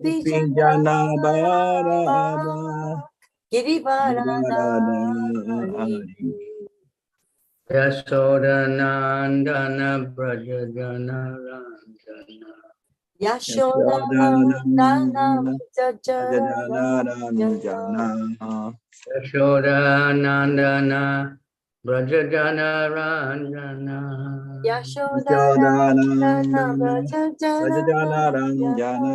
Gopijana Baraba Girivaradari Yashodanandana Brajajana Ranjana Yashodanandana Ranjana Yashodanandana Brajajana Ranjana Yashodanandana Ranjana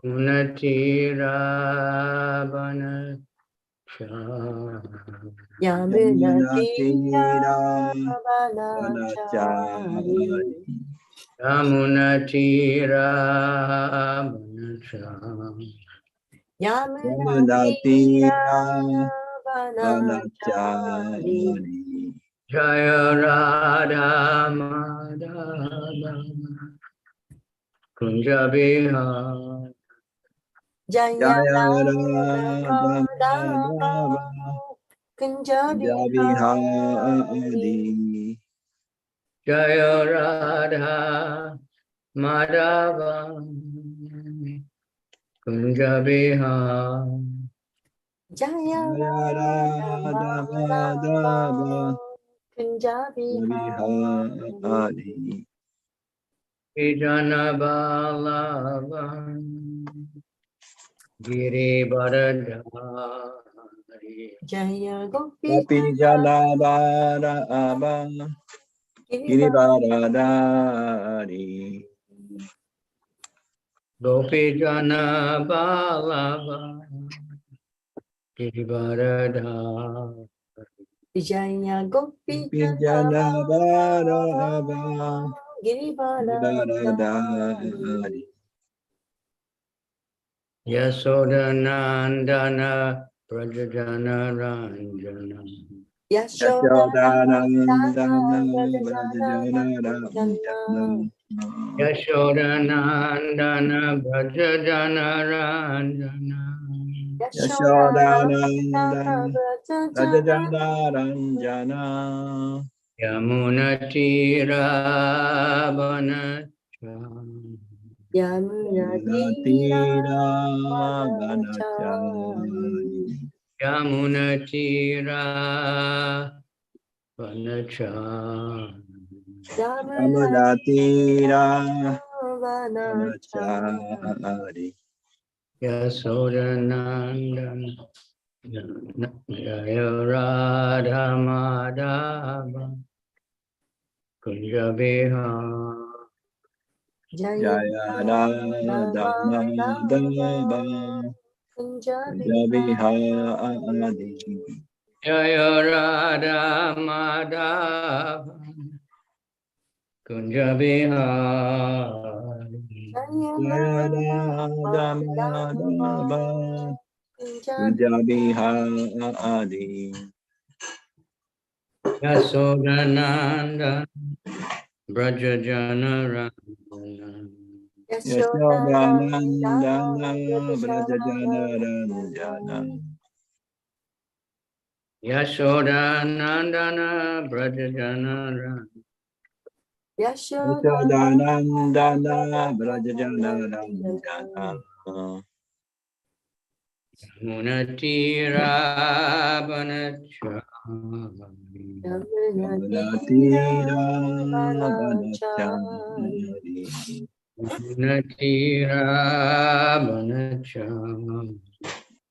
Unatirabana Yamunatiravanachari Yamunatiravanachari Jaya Radha Madhava Kunja Bihar Jaya Radha Madhava Kunjabihari Jaya Radha Madhava Kunja Bihar Jaya Radha Madhava Kunjabihari Vijana Balava Giri Baradhari Jaya Gopijana Baraba Girivaradari Gopijana Balava Giri Baradhari Jaya Gopijana Baraba Girivaradari Yashodanandana Brajajana Ranjana Yashodanandana Brajajana Yashodanandana Brajajana Ranjana Yashodanandana Brajajana Ranjana Yamunatira Yamunatiravanachari Yamunatira Yamunatiravanachari Yasodanandana Jaya Radha Madhava Kunja Bihar Jaya Radha Madhava Kunjabihari Jaya Radha Madhava Kunja Bihar Jaya Radha Madhava Kunjabihari Yasodananda Brajajana Ranjana Yashodanandana Brajajana Ranjana Yashodanandana Brajajana Ranjana Yashodanandana Brajajana Ranjana Munatira Banachari Yamunatiravanachari Munatira Banachari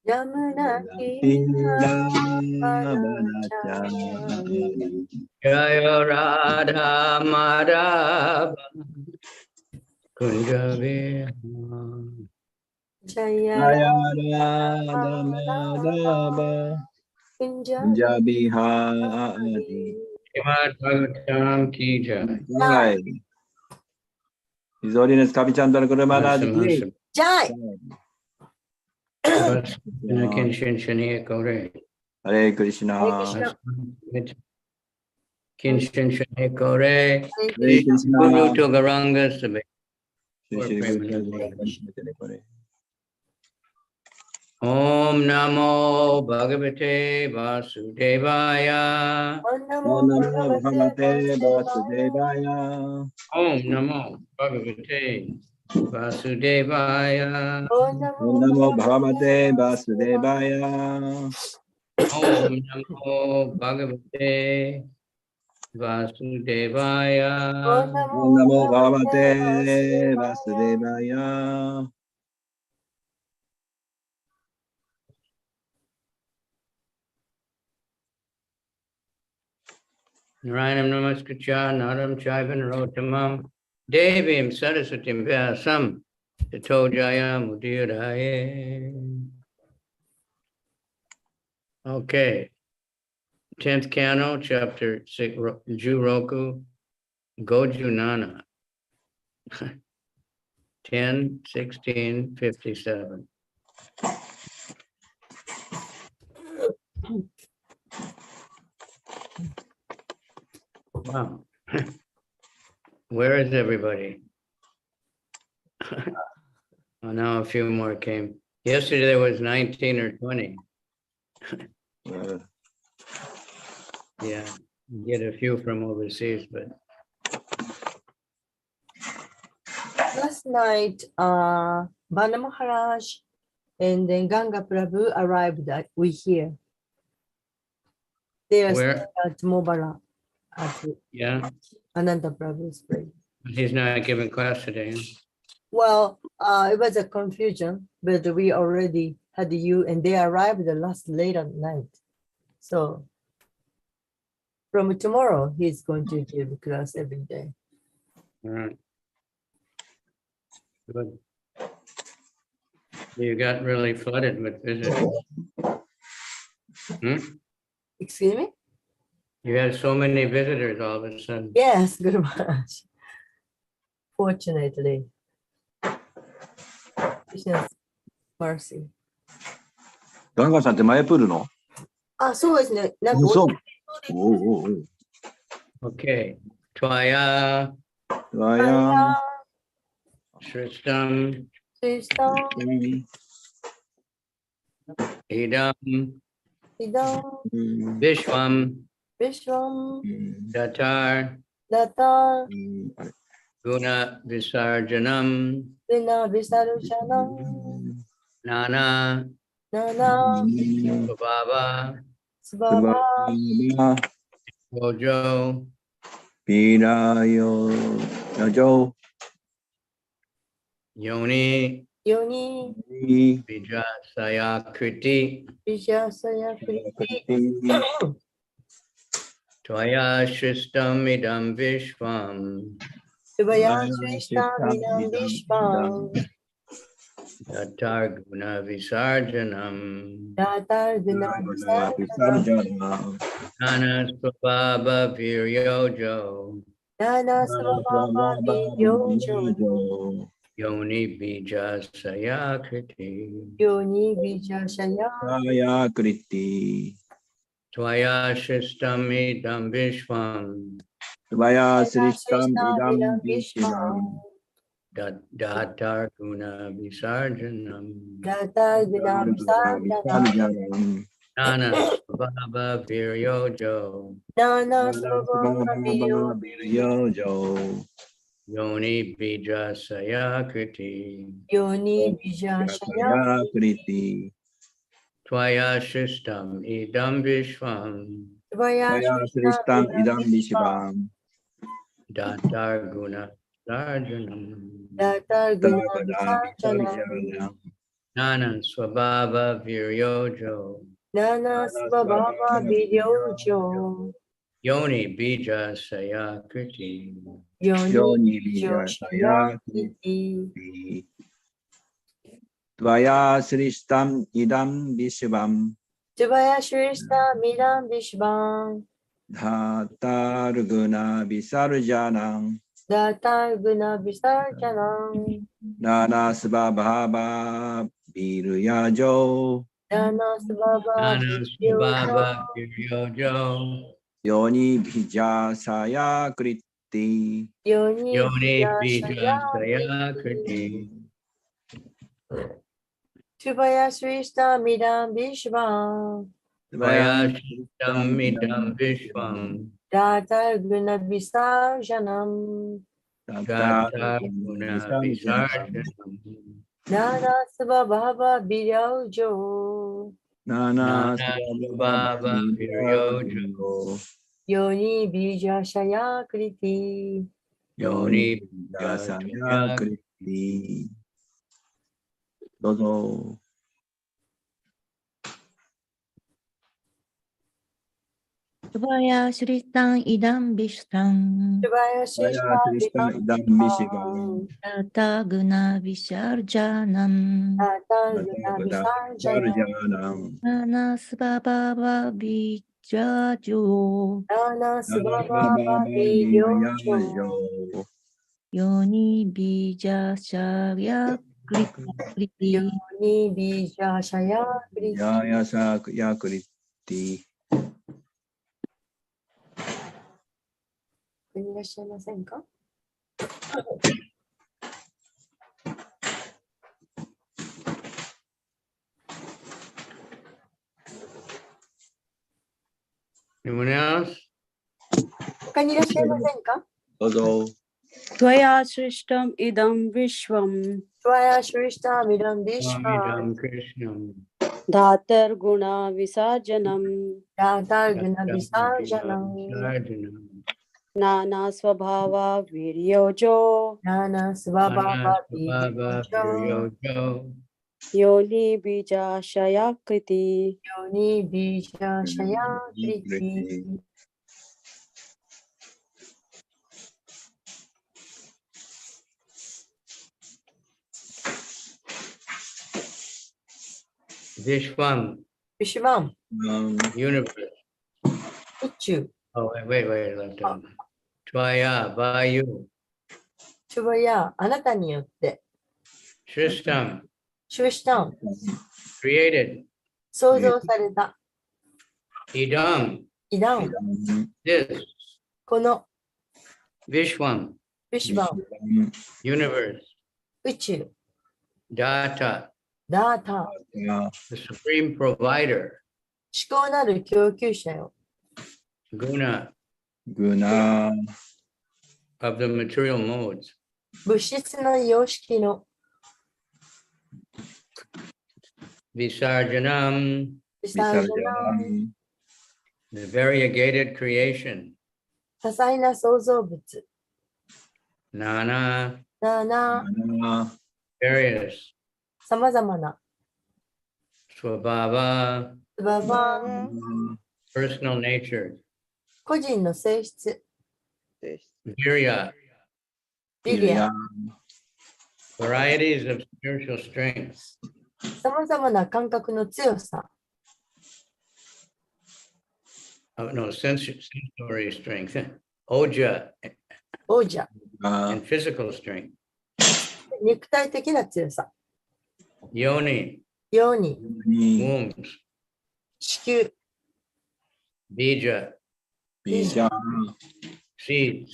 Yamunatiravanachari Jaya Radha Madhava Kunja Bihar Jaya Jaya Radha Madhava Kunjabihari Srimad Bhagavatam Ki Jai. Jai. His Holiness Kavichandraswami Maharaj Ki Jai. Kinshin Shani Kore. Hare Krishna. Kinshin Shani Kore. Hare Krishna. Guru to Garanga Sabe. Om Namo Bhagavate Vasudevaya. Om Namo Bhagavate Vasudevaya. Om Namo Bhagavate Vasudevaya. Om Om Namo Bhagavate Vasudevaya. Om Namo Bhagavate Vasudevaya. Om Namo Bhagavate Vasudevaya. Narayanam Namaskritya Naram Chaivan Rotamam Devim Saraswatim Vyasam Tato Jayam Udiraye. Okay. 10th Canto, Chapter 6, Juroku, Goju Nana. 10, 16, 57. Wow. Where is everybody? Oh, now a few more came. Yesterday there was 19 or 20. Yeah, get a few from overseas, but Last night, Bana Maharaj and then Ganga Prabhu arrived we here. They are where? staying at Mobara at Yeah, Ananda Prabhu's place. he's not giving class today. Well, it was a confusion, but we already had you, and they arrived the late at night. So from tomorrow, he's going to give class every day. All right. Good. You got really flooded with visitors. Excuse me? You had so many visitors all of a sudden. Yes, good much. Fortunately. Krishna's mercy. ガンガンさんってマヤプールの？あ、そうですね。なんかそう。おうおうおう。 Okay. Twaya Vaya. Shristam Idam Vishwam Datar Guna Visarjanam Nana Baba Mojo Pirayo Najo Yoni Vijasaya Kriti Twaya Shristam Idam Vishwam Datar Guna Visarjanam Nana Swabhava Viryojo Yoni Bija Sayakriti Saya Kriti Twaya Shristam Idam Vishwam Vaya Srishtam Idam Vishwam Datar Guna Visarjanam Nana Swabhava Viryojo Yojo Yoni Bija Sayakriti Saya Kriti Twaya Shristam Idam Vishwam Vaya Srishtam Idam Vishwam Datar Guna Sarjanam Nana Swabhava Viryojo Yoni Bija Sayakriti Yoni Bija Saya Kriti Vaya Srishtam Idam Vishwam Dhatar Guna Visarjanam Nana Svabhava Viryajo Nana Swabhava Viryojo Yoni Bija Saya Kriti Yoni Bija Sayakriti Tvaya Srishta Midam Vishvam Tvaya Shristam Idam Vishwam Datar Guna Visarjanam Tata Gata Guna Visarjanam. Nana Svabhava Viraujo. Nana Nana Subhava Viryojo. Yoni Bija Shaya Kriti. Yoni Yoni Yasaya Yataya. Kriti. Dozo. Subhaya Shristan Idam Vishtam Shivaya Jaya Shishta Krishna Idam Vishigam. Tata Guna Visarjanam Tata Guna Bhagavata Visarjana. Sarjanam. Nana Svabhava Vijajo Nana Svabhava Baba Viraujo. Viyajo. Yoni Bija Shaya Kriti Yoni Bija Shaya Kriti. Jaya Sakya Kriti. いらっしゃいませんか？ Anyone else? 他にいらっしゃいませんか？ Dozo. Tvaya Srishtam Idam Vishwam Shivaya Shishta Midam Vishwa. Swamidam Krishnam. Dhatar Guna Visajanam Tata Guna Visarjana. Sarjanam. Nana Swabhava Viryojo Nana Svabhava Baba Viraujo. Viryojo. Yoni Bija Shayakriti. Yoni Bija Shaya Kriti. Vishwam. Vishvam. Universe. 宇宙。 Oh, wait, left out. Tvaya, by you. シュバやあなたによって。 Shrishtam, シュシタン。 created. 創造された。 Idam, イダン。 this. この Vishwam, ビシュバン。 universe. 宇宙。 Data, ダータ。 the supreme provider. 思考なる供給者よ。 Guna, Guna. of the material modes. 物質の様式の Visarjanam, ビサージャナ Visarjanam. the variegated creation. 多彩な創造物。 Nana, なな、 Nana. various. さまざまな。 Swabhava, つばば、 personal nature. 個人の性質。 Virya, ビリア。 varieties of spiritual strength. さまざまな感覚の強さ。 Sensory strength. Oja 王者。 and physical strength. 肉体的な強さ。 Yoni, ように、 wombs. 子宮、 Bija, Bija. seeds.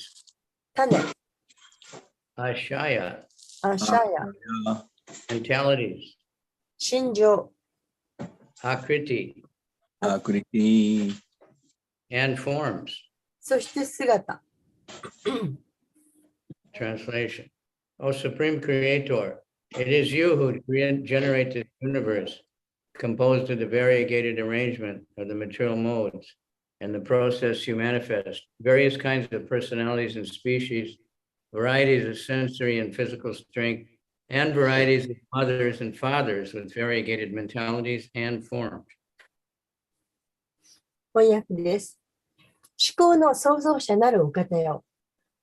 種、 Ashaya, アシャヤ、 mentalities. 心情、 Akriti, Akriti. and forms. そして姿。 Translation. O Supreme Creator, it is you who generate this universe, composed of the variegated arrangement of the material modes. And the process you manifest various kinds of personalities and species, varieties of sensory and physical strength, and varieties of mothers and fathers with variegated mentalities and forms. 翻訳です。思考の創造者なるお方よ。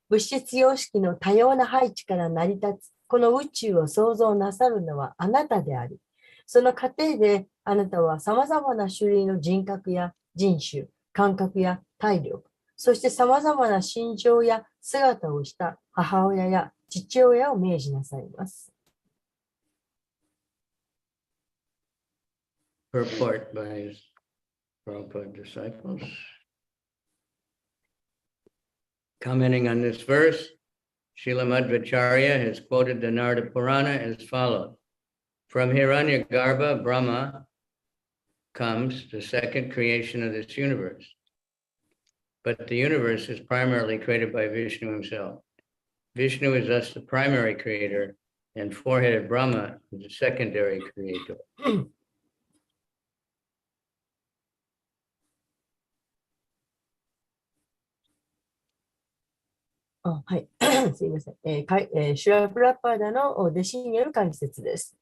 物質様式の多様な配置から成り立つこの宇宙を創造なさるのはあなたであり、その過程であなたは様々な種類の人格や人種、感覚や体力、そして様々な心情や姿をした母親や父親を明示なさいます。Purport by his Prabhupada disciples. Commenting on this verse, Srila Madhvacharya has quoted the Narada Purana as follows. From Hiranyagarbha, Brahma comes the second creation of this universe. But the universe is primarily created by Vishnu himself. Vishnu is thus the primary creator, and four-headed Brahma is the secondary creator. はい。すいません。シュラプラッパーダの弟子による解説です。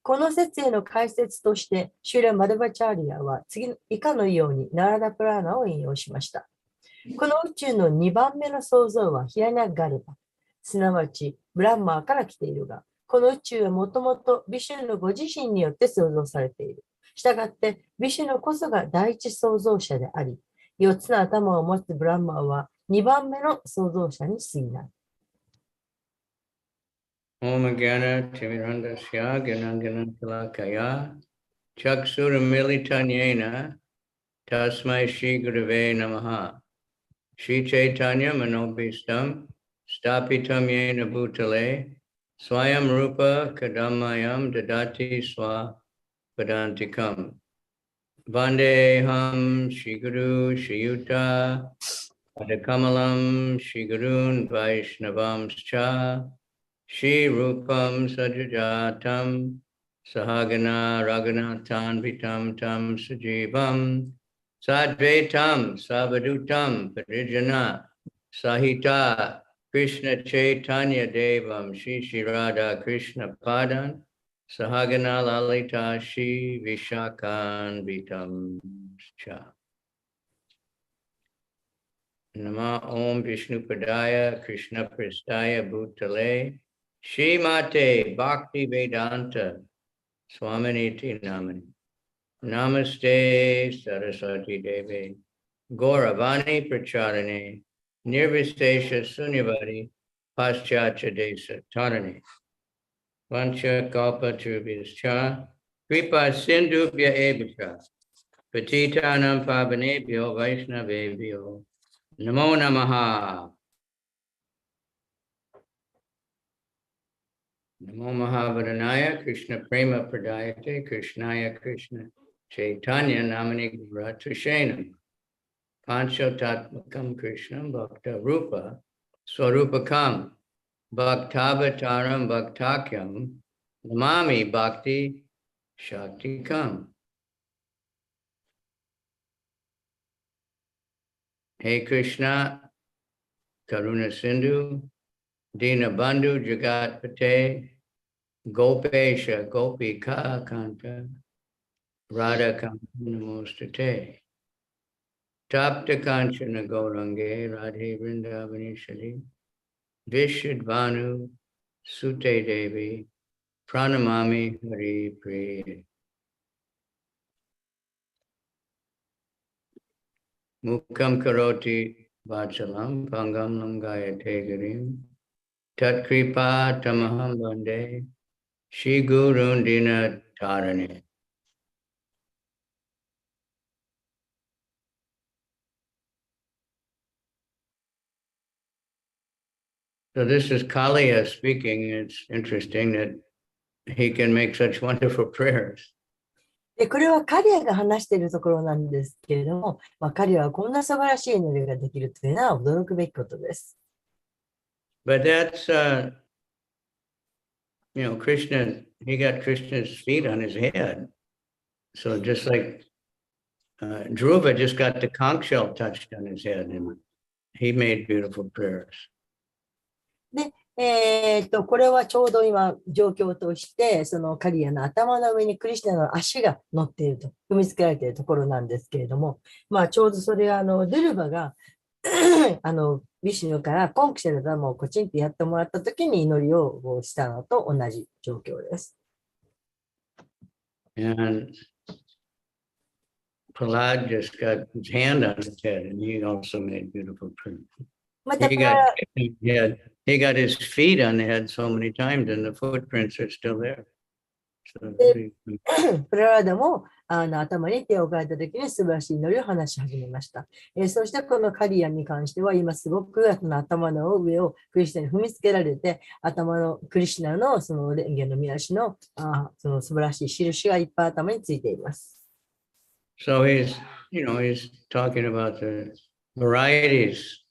この説への解説として、シュラ・マダバチャーリアは以下のようにナラダ・プラーナを引用しました。この宇宙の2番目の創造はヒラニャ・ガルバ、すなわちブランマーから来ているが、この宇宙はもともとビシュヌのご自身によって創造されている。したがって、ビシュヌこそが第一創造者であり、4つの頭を持つブランマーは2番目の創造者に過ぎない。Om Gyana Timirandasya Gyanangana Tilakaya Chaksuramilitanyena Tasmai Shri Gurave Namaha Shri Chaitanya Manobhistam Stapitam Yena Bhutale Swayam Rupa Kadamayam Dadati Swa Padantikam Vandeham Shri Guru Shri Yuta Adakamalam Shri Gurun Vaishnavamscha Shri Rupam Sajajatam Sahagana Raghunathan Vitam Tam Sajivam Sadvaitam Savadutam Parijana Sahita Krishna Chaitanya Devam Shri Shri Radha Krishna Padan Sahagana Lalita Shri Vishakan Vitam Cha Nama Om Vishnu Padaya Krishna Pristaya Bhutale Shri Mate Bhakti Vedanta Swaminiti Namani Namaste Saraswati Devi Gauravani Pracharane Nirvistesha Sunyavadi Paschatya Desa Tarani Vancha Kalpa Trubhischa Kripa Sindhubhya Ebhya Patitanam Pavanebhyo Vaishnavebhyo Namo Namaha Namo Mahavadhanaya Krishna Prema Pradayate Krishnaya Krishna Chaitanya Namani Ratushenam Panchotatmakam Krishnam Bhakta Rupa Swarupakam Bhaktavataram Bhaktakyam Namami Bhakti Shaktikam. Hey Krishna Karuna Sindhu Dina Bandhu Jagat Pate Gopesha Gopika Kanta Radha Kanta Namostate Tapta Kanchana Gaurange Radhe Vrindavanishali Vishadvanu Sute Devi Pranamami Hari Priya Mukam Karoti Vachalam Pangam Langayate Garim Tat Kripa Tamaham Bande Shri Gurun Dina Tarani. So this is Kaliya speaking. It's interesting that he can make such wonderful prayers. でこれはカリアが話しているところなんですけれども、カリアはこんな素晴らしい祈りができるというのは驚くべきことです。But that's, Krishna, he got Krishna's feet on his head. So just like Dhruva just got the conch shell touched on his head and he made beautiful prayers. で、これはちょうど今状況として、そのカリアの頭の上にクリシュナの足が乗っていると、踏みつけられているところなんですけれども、ちょうどそれがドゥルバがビシュヌからコンクシェルダムをコチンってやってもらった時に祈りをしたのと同じ状況です。And Prahlad just got his hand on his head and he also made beautiful prayers. He got his feet on the head so many times and the footprints are still there. So プララダも頭に手を置かれた時に素晴らしい祈りを話し始めました。そしてこのカリアに関しては今すごく頭の上をクリシュナに踏みつけられて頭のクリシュナのその蓮華の御足のその素晴らしい印がいっぱい頭についています。So he's talking about the varieties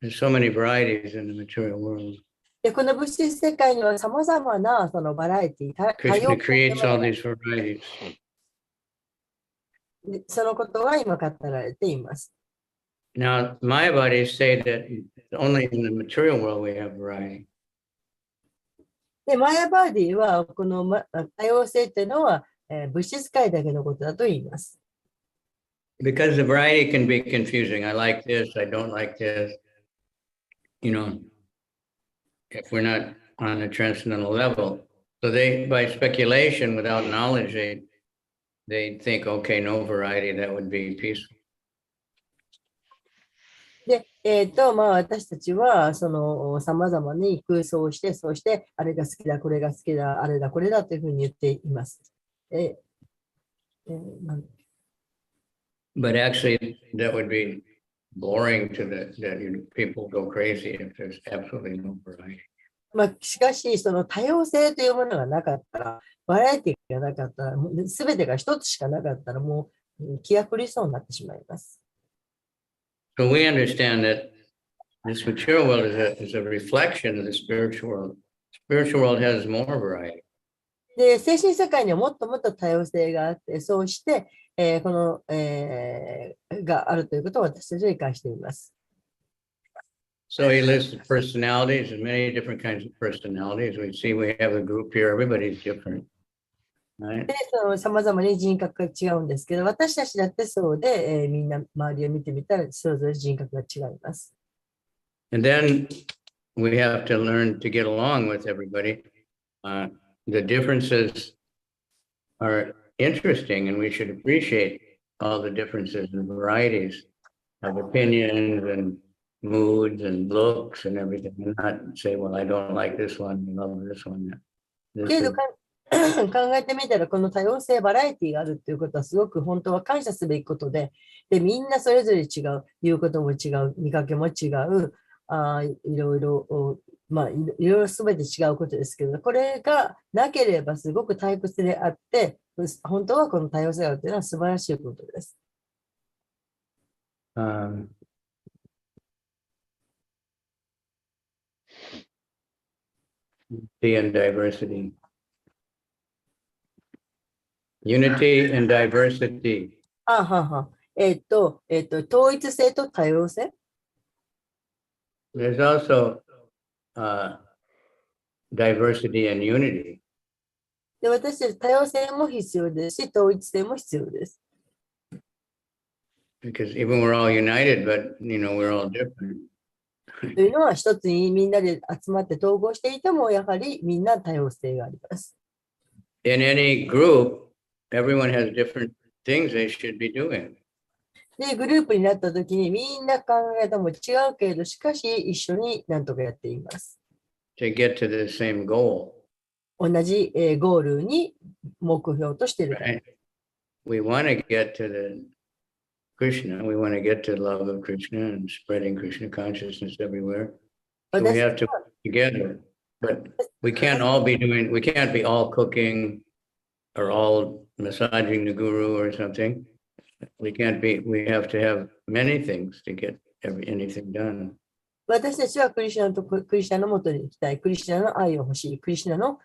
There's so many varieties in the material world. で、この物質世界には様々なそのバラエティ、多様 Krishna creates all these varieties. そのことが今語られています。Now, Mayavadis say that only in the material world we have variety. で、マヤバーディはこの多様性というのは、物質界だけのことだと言います。Because the variety can be confusing. I like this, I don't like this. You know, if we're not on a transcendental level. So they, by speculation, without knowledge, they think, okay, no variety, that would be peaceful. で、まあ、私たちは、その、様々に空想をして、そして、あれが好きだ、これが好きだ、あれだ、これだというふうに言っています。But actually, that would be boring to people go crazy if there's absolutely no variety. まあ、しかし、その多様性というものがなかったら、バラエティがなかったら、すべてが一つしかなかったら、もう気が狂いそうになってしまいます。So we understand that this material world is a reflection of the spiritual world. Spiritual world has more variety. で、精神世界にはもっともっと多様性があって、そうして、この、があるということを私たちは理解しています。So he lists the personalities and many different kinds of personalities. We see we have a group here, everybody's different. Right? で、その様々に人格が違うんですけど、私たちだってそうで、みんな周りを見てみたら、それぞれ人格が違います。And then we have to learn to get along with everybody. The differences are interesting, and we should appreciate all the differences and varieties of opinions and moods and looks and everything, and not say, well, I don't like this one, I love this one. けど考えてみたら、この多様性、バラエティがあるということは、すごく本当は感謝すべきことで、で、みんなそれぞれ違う、言うことも違う、見かけも違う、いろいろ、まあ、いろいろすべて違うことですけど、これがなければすごく退屈であって、本当はこの多様性があるというのは素晴らしいことです。Unity and diversity. Unity and diversity. 統一性と多様性。There's also diversity and unity. で、私たち多様性も必要ですし、統一性も必要です。Because even we're all united, but we're all different. というのは一つにみんなで集まって統合していても、やはりみんな多様性があります。In any group, everyone has different things they should be doing. で、グループになったときにみんな考え方も違うけれど、しかし一緒に何とかやっています。To get to the same goal. 同じゴールに目標としている。Right? We want to get to the Krishna. We want to get to the love of Krishna and spreading Krishna consciousness everywhere. So we have to work together. But we can't be all cooking or all massaging the guru or something. We have to have many things to get anything done. 私たちはクリシナのもとに行きたい。クリシナの愛を欲しい。クリシナの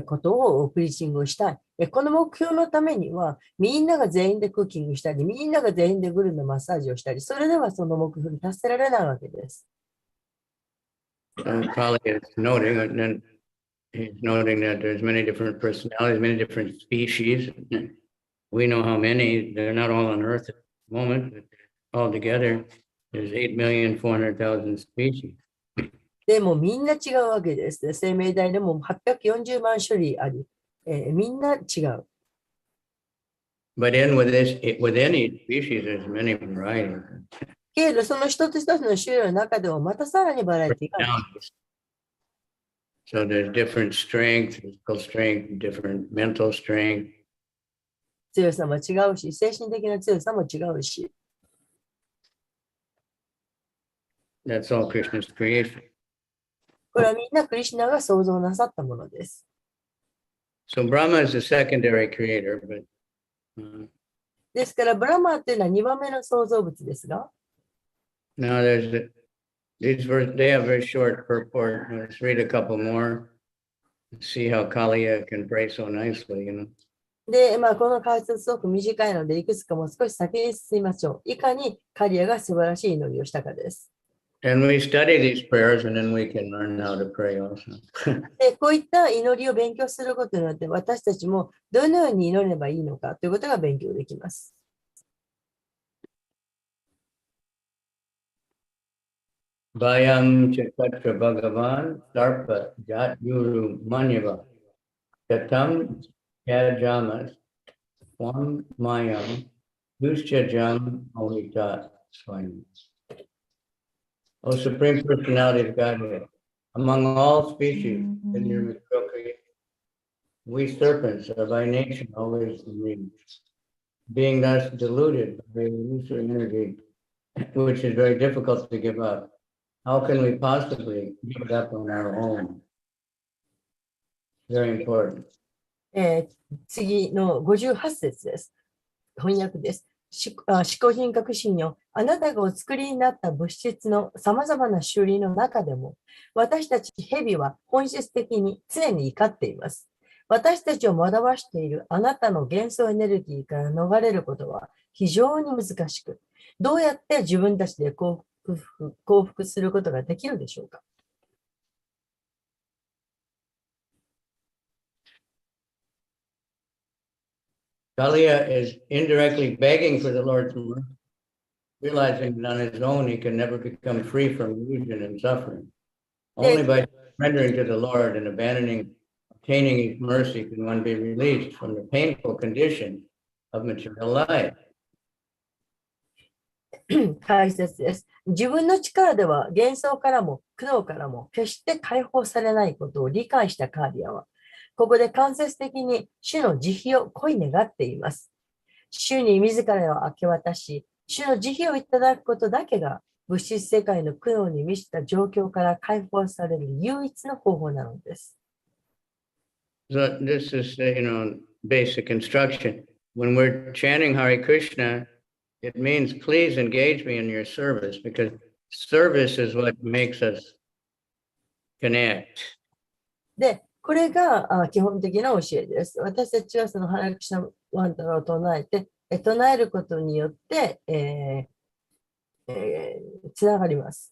ことをプリーチングをしたい。この目標のためには、みんなが全員でクッキングしたり、みんなが全員でグルのマッサージをしたり、それではその目標に達せられないわけです。Kali is noting, and then he's noting that there's many different personalities, many different species. We know how many. They're not all on Earth at the moment, but altogether, there's 8,400,000 species. でもみんな違うわけです。生命体でも840万種類あり、みんな違う。But within each species, there's many varieties. けれど、その一つ一つの種類の中でもまたさらにバラエティがある。So there's different strength, physical strength, different mental strength. 強さも違うし、精神的な強さも違うし。That's all Krishna's creation. これはみんなクリシュナが創造なさったものです。So Brahma is a secondary creator, but ですから、ブラマーというのは2番目の創造物ですが、now there's These they have very short purport. Let's read a couple more. See how Kaliya can pray so nicely, you know. で、この解説すごく短いので、いくつかもう少し先に進みましょう。いかにカリアが素晴らしい祈りをしたかです。And we study these prayers and then we can learn how to pray also. で、こういった祈りを勉強することによって、私たちもどのように祈ればいいのかということが勉強できます。Vayam Chakatra Bhagavan Sarpa Jat Guru Manyava Katam Yajamas Swam Mayam Dushajam Mohita Swami. O Supreme Personality of Godhead, among all species in your material creation, we serpents are by nature always green, being thus deluded by illusory energy, which is very difficult to give up. How can we possibly give it up on our own? Very important. 次の58節です。翻訳です。思考品格心よ、あなたがお作りになった物質のさまざまな種類の中でも、私たち蛇は本質的に常に怒っています。私たちを惑わしているあなたの幻想エネルギーから逃れることは非常に難しく、どうやって自分たちで幸福することができるでしょうか。Kaliya is indirectly begging for the Lord's mercy, realizing that on his own he can never become free from illusion and suffering. Only by surrendering to the Lord and obtaining his mercy can one be released from the painful condition of material life. 解説です。自分の力では幻想からも苦悩からも決して解放されないことを理解したカーディアは、ここで間接的に主の慈悲を恋願っています。主に自らを明け渡し、主の慈悲をいただくことだけが物質世界の苦悩に満ちた状況から解放される唯一の方法なのです。So this is, basic instruction. When we're chanting Hare Krishna, it means please engage me in your service because service is what makes us connect. で、これが基本的な教えです。私たちはそのハレクシナワンタラを唱えて、唱えることによって、つながります。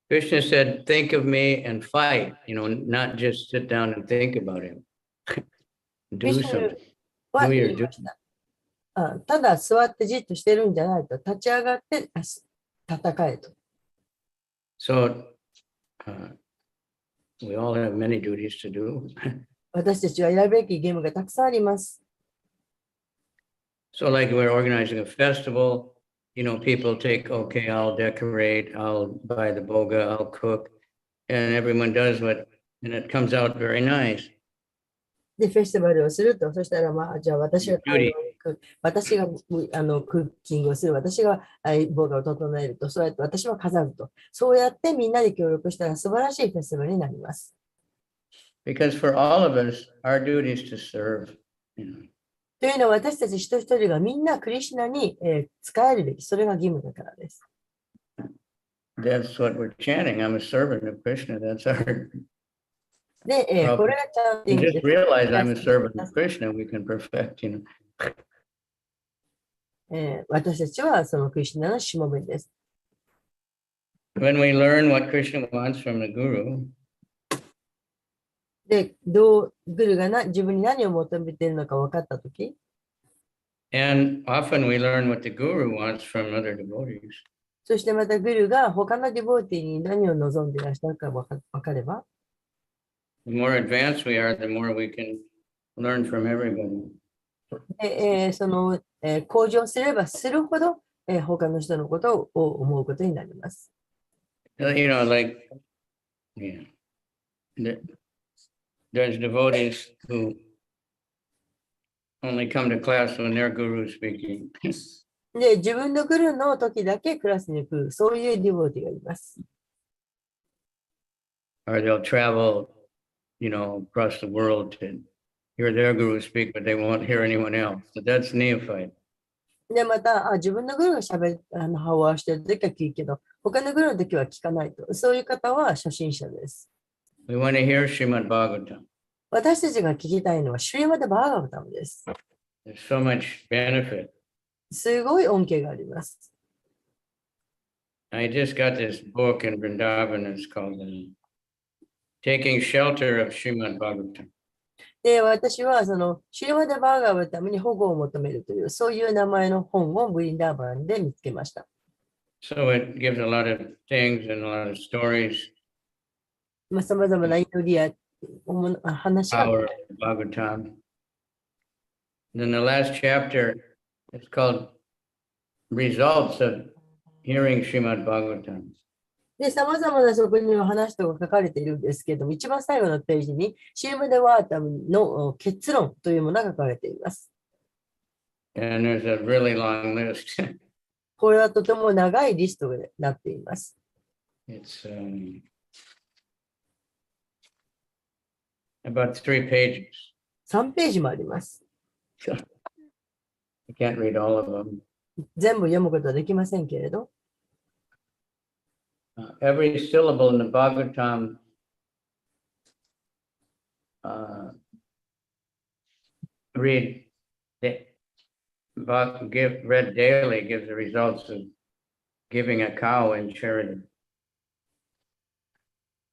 Krishna said, think of me and fight, not just sit down and think about him. Do something. は Do 言 your いました。ただ座ってじっとしてるんじゃないと、立ち上がって戦えと。So we all have many duties to do. 私たちはやるべきゲームがたくさんあります。So like we're organizing a festival, people take, okay, I'll decorate, I'll buy the boga, I'll cook, and everyone does and it comes out very nice. で、フェスティバルをすると、そしたら、じゃあ私が買い物に行く、私がクッキングをする、私がボーガを整えると、そうやって私は飾ると。そうやってみんなで協力したら素晴らしいフェスティバルになります。Because for all of us, our duty is to serve. というのは私たち一人一人がみんなクリシュナに使えるべき、それが義務だからです。That's what we're chanting. I'm a servant of Krishna. That's our. で、これがチャンティング Just です。 realize I'm a servant of Krishna. We can perfect. 私たちはそのクリシュナのしもべです。When we learn what Krishna wants from the Guru, で、グルが自分に何を求めているのか分かったとき、 and often we learn what the Guru wants from other devotees. そしてまたグルが他のディボーティーに何を望んでいらっしゃるか分かれば、 The more advanced we are, the more we can learn from everybody. で向上すればするほど、他の人のことを思うことになります。There's devotees who only come to class when their guru is speaking. で、自分のグルの時だけクラスに来る、そういうディボーティーがいます。Or they'll travel, across the world to hear their guru speak, but they won't hear anyone else. So that's neophyte. で、また、自分のグルーが喋る、ハワーしてるときは聞くけど、他のグルーのときは聞かないと。そういう方は初心者です。We want to hear Srimad Bhagavatam. 私たちが聞きたいのは、シュリマデ・バーガバタムです。There's so much benefit. すごい恩恵があります。I just got this book in Vrindavan. It's called Taking Shelter of Srimad Bhagavatam. で、私は、シュリマデ・バーガバタムに保護を求めるという、そういう名前の本をブリンダーバンで見つけました。So it gives a lot of things and a lot of stories, さまざまな祈りや話が power of Bhagavatam. Then the last chapter, it's called Results of Hearing Srimad Bhagavatam. で、さまざまなそこには話とか書かれているんですけれども、一番最後のページに、シームデワータムの結論というものが書かれています。And there's a really long list. これはとても長いリストになっています。It's about 3 pages. 3ページもあります。I can't read all of them. 全部読むことはできませんけれど、Every syllable in the Bhagavatam read read daily gives the results of giving a cow in charity.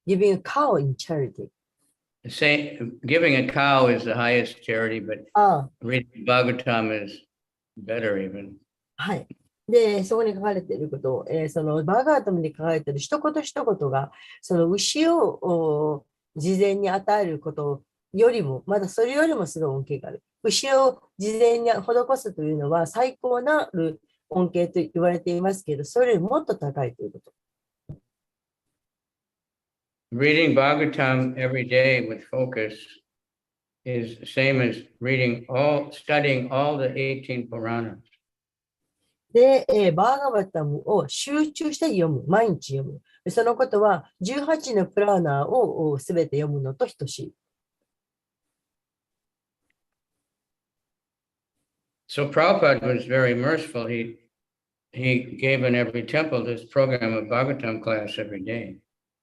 giving a cow in charity. Giving a cow is the highest charity, but あ reading Bhagavatam is better even. はい。で、そこに書かれていることを、そのバーガータムに書かれている一言一言が、その牛を事前に与えることよりも、まだそれよりもすごい恩恵がある。牛を事前に施すというのは最高なる恩恵と言われていますけど、それよりもっと高いということ。Reading Bhagavatam every day with focus is the same as studying all the 18 Puranas. で、バーガバタムを集中して読む、毎日読む。そのことは18のプラーナーをすべて読むのと等しい。So Prabhupada was very merciful. He gave in every temple this program of Bhagavatam class every day.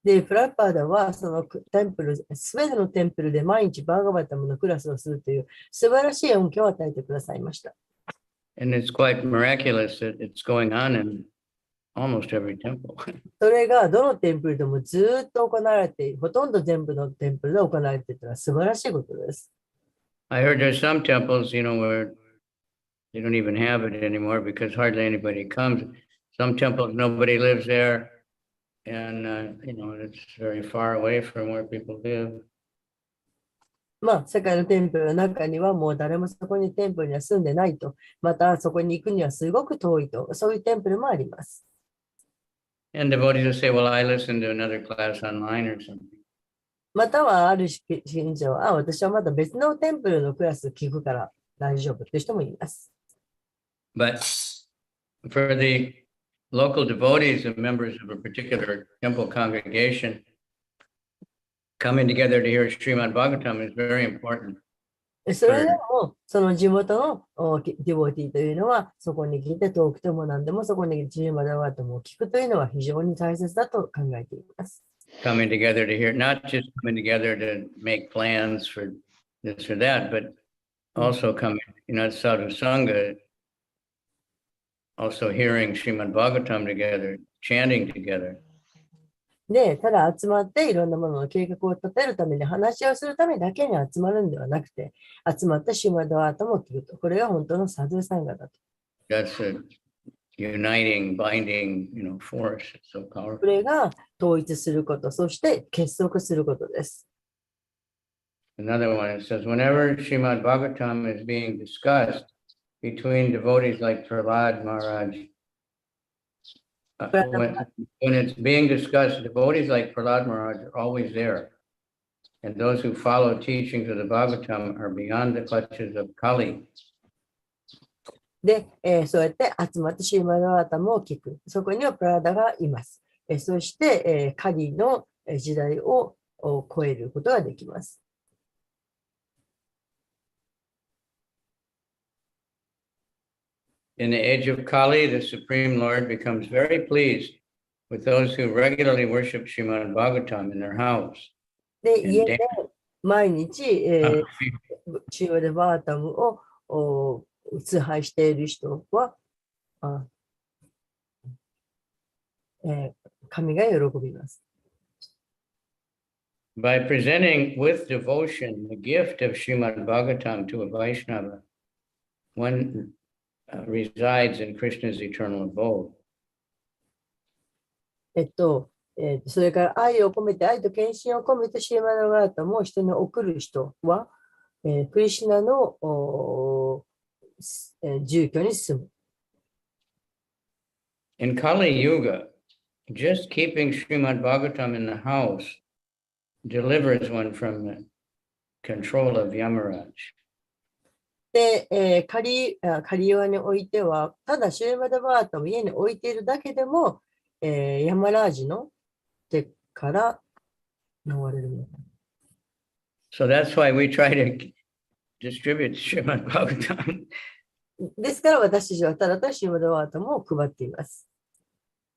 で、プラパーダはそのテンプル、すべてのテンプルで毎日バーガバタムのクラスをするという素晴らしい恩恵を与えてくださいました。And it's quite miraculous that it's going on in almost every temple. それがどのテンプルでもずっと行われている、ほとんど全部のテンプルで行われているのは素晴らしいことです。I heard there's some temples, where they don't even have it anymore because hardly anybody comes. Some temples, nobody lives there. And, it's very far away from where people live. 世界のテンプルの中にはもう誰もそこにテンプルには住んでないと、またそこに行くにはすごく遠いと、そういうテンプルもあります。And devotees will say, well, I listened to another class online or something. またはある信者は、私はまた別のテンプルのクラス聞くから大丈夫という人もいます。But for the local devotees and members of a particular temple congregation, coming together to hear Srimad Bhagavatam is very important. それでも、その地元のディボティというのは、そこに来て遠くても何でもそこにシリマダワータムを聞くというのは非常に大切だと考えています。Coming together to hear, not just coming together to make plans for this or that, but also coming, sadhu sangha, also hearing Srimad Bhagavatam together, chanting together. で、ただ集まっていろんなものの計画を立てるために話をするためだけに集まるんではなくて、集まってシリマダワータムを聞くと。これが本当のサドゥサンガだと。That's a uniting, binding, force. It's so powerful. これが統一すること、そして結束することです。Another one, it says, whenever Srimad Bhagavatam is being discussed between devotees like Prahlad Maharaj, when it's being discussed, devotees like Prahlad Maharaj are always there. And those who follow teachings of the Bhagavatam are beyond the clutches of Kali. で、そうやって集まってシーマダワータムを聞く。そこにはプラダがいます。そして、カリの時代を超えることができます。In the age of Kali, the Supreme Lord becomes very pleased with those who regularly worship Srimad Bhagavatam in their house. で、 And 家で毎日、シーマドバータムを崇拝している人は、神が喜びます。By presenting with devotion the gift of Srimad Bhagavatam to a Vaishnava, one resides in Krishna's eternal abode. それから愛を込めて、愛と献身を込めてシーマドバータムを人に送る人は、クリシュナの住居に住む。In Kali Yuga, just keeping Srimad Bhagavatam in the house delivers one from the control of Yamaraj. で、カリヨアにおいては、ただシューマダバータを家に置いているだけでも、ヤマラージの手から逃れるの。So that's why we try to distribute Srimad Bhagavatam. ですから私たちはただシューマダバータも配っています。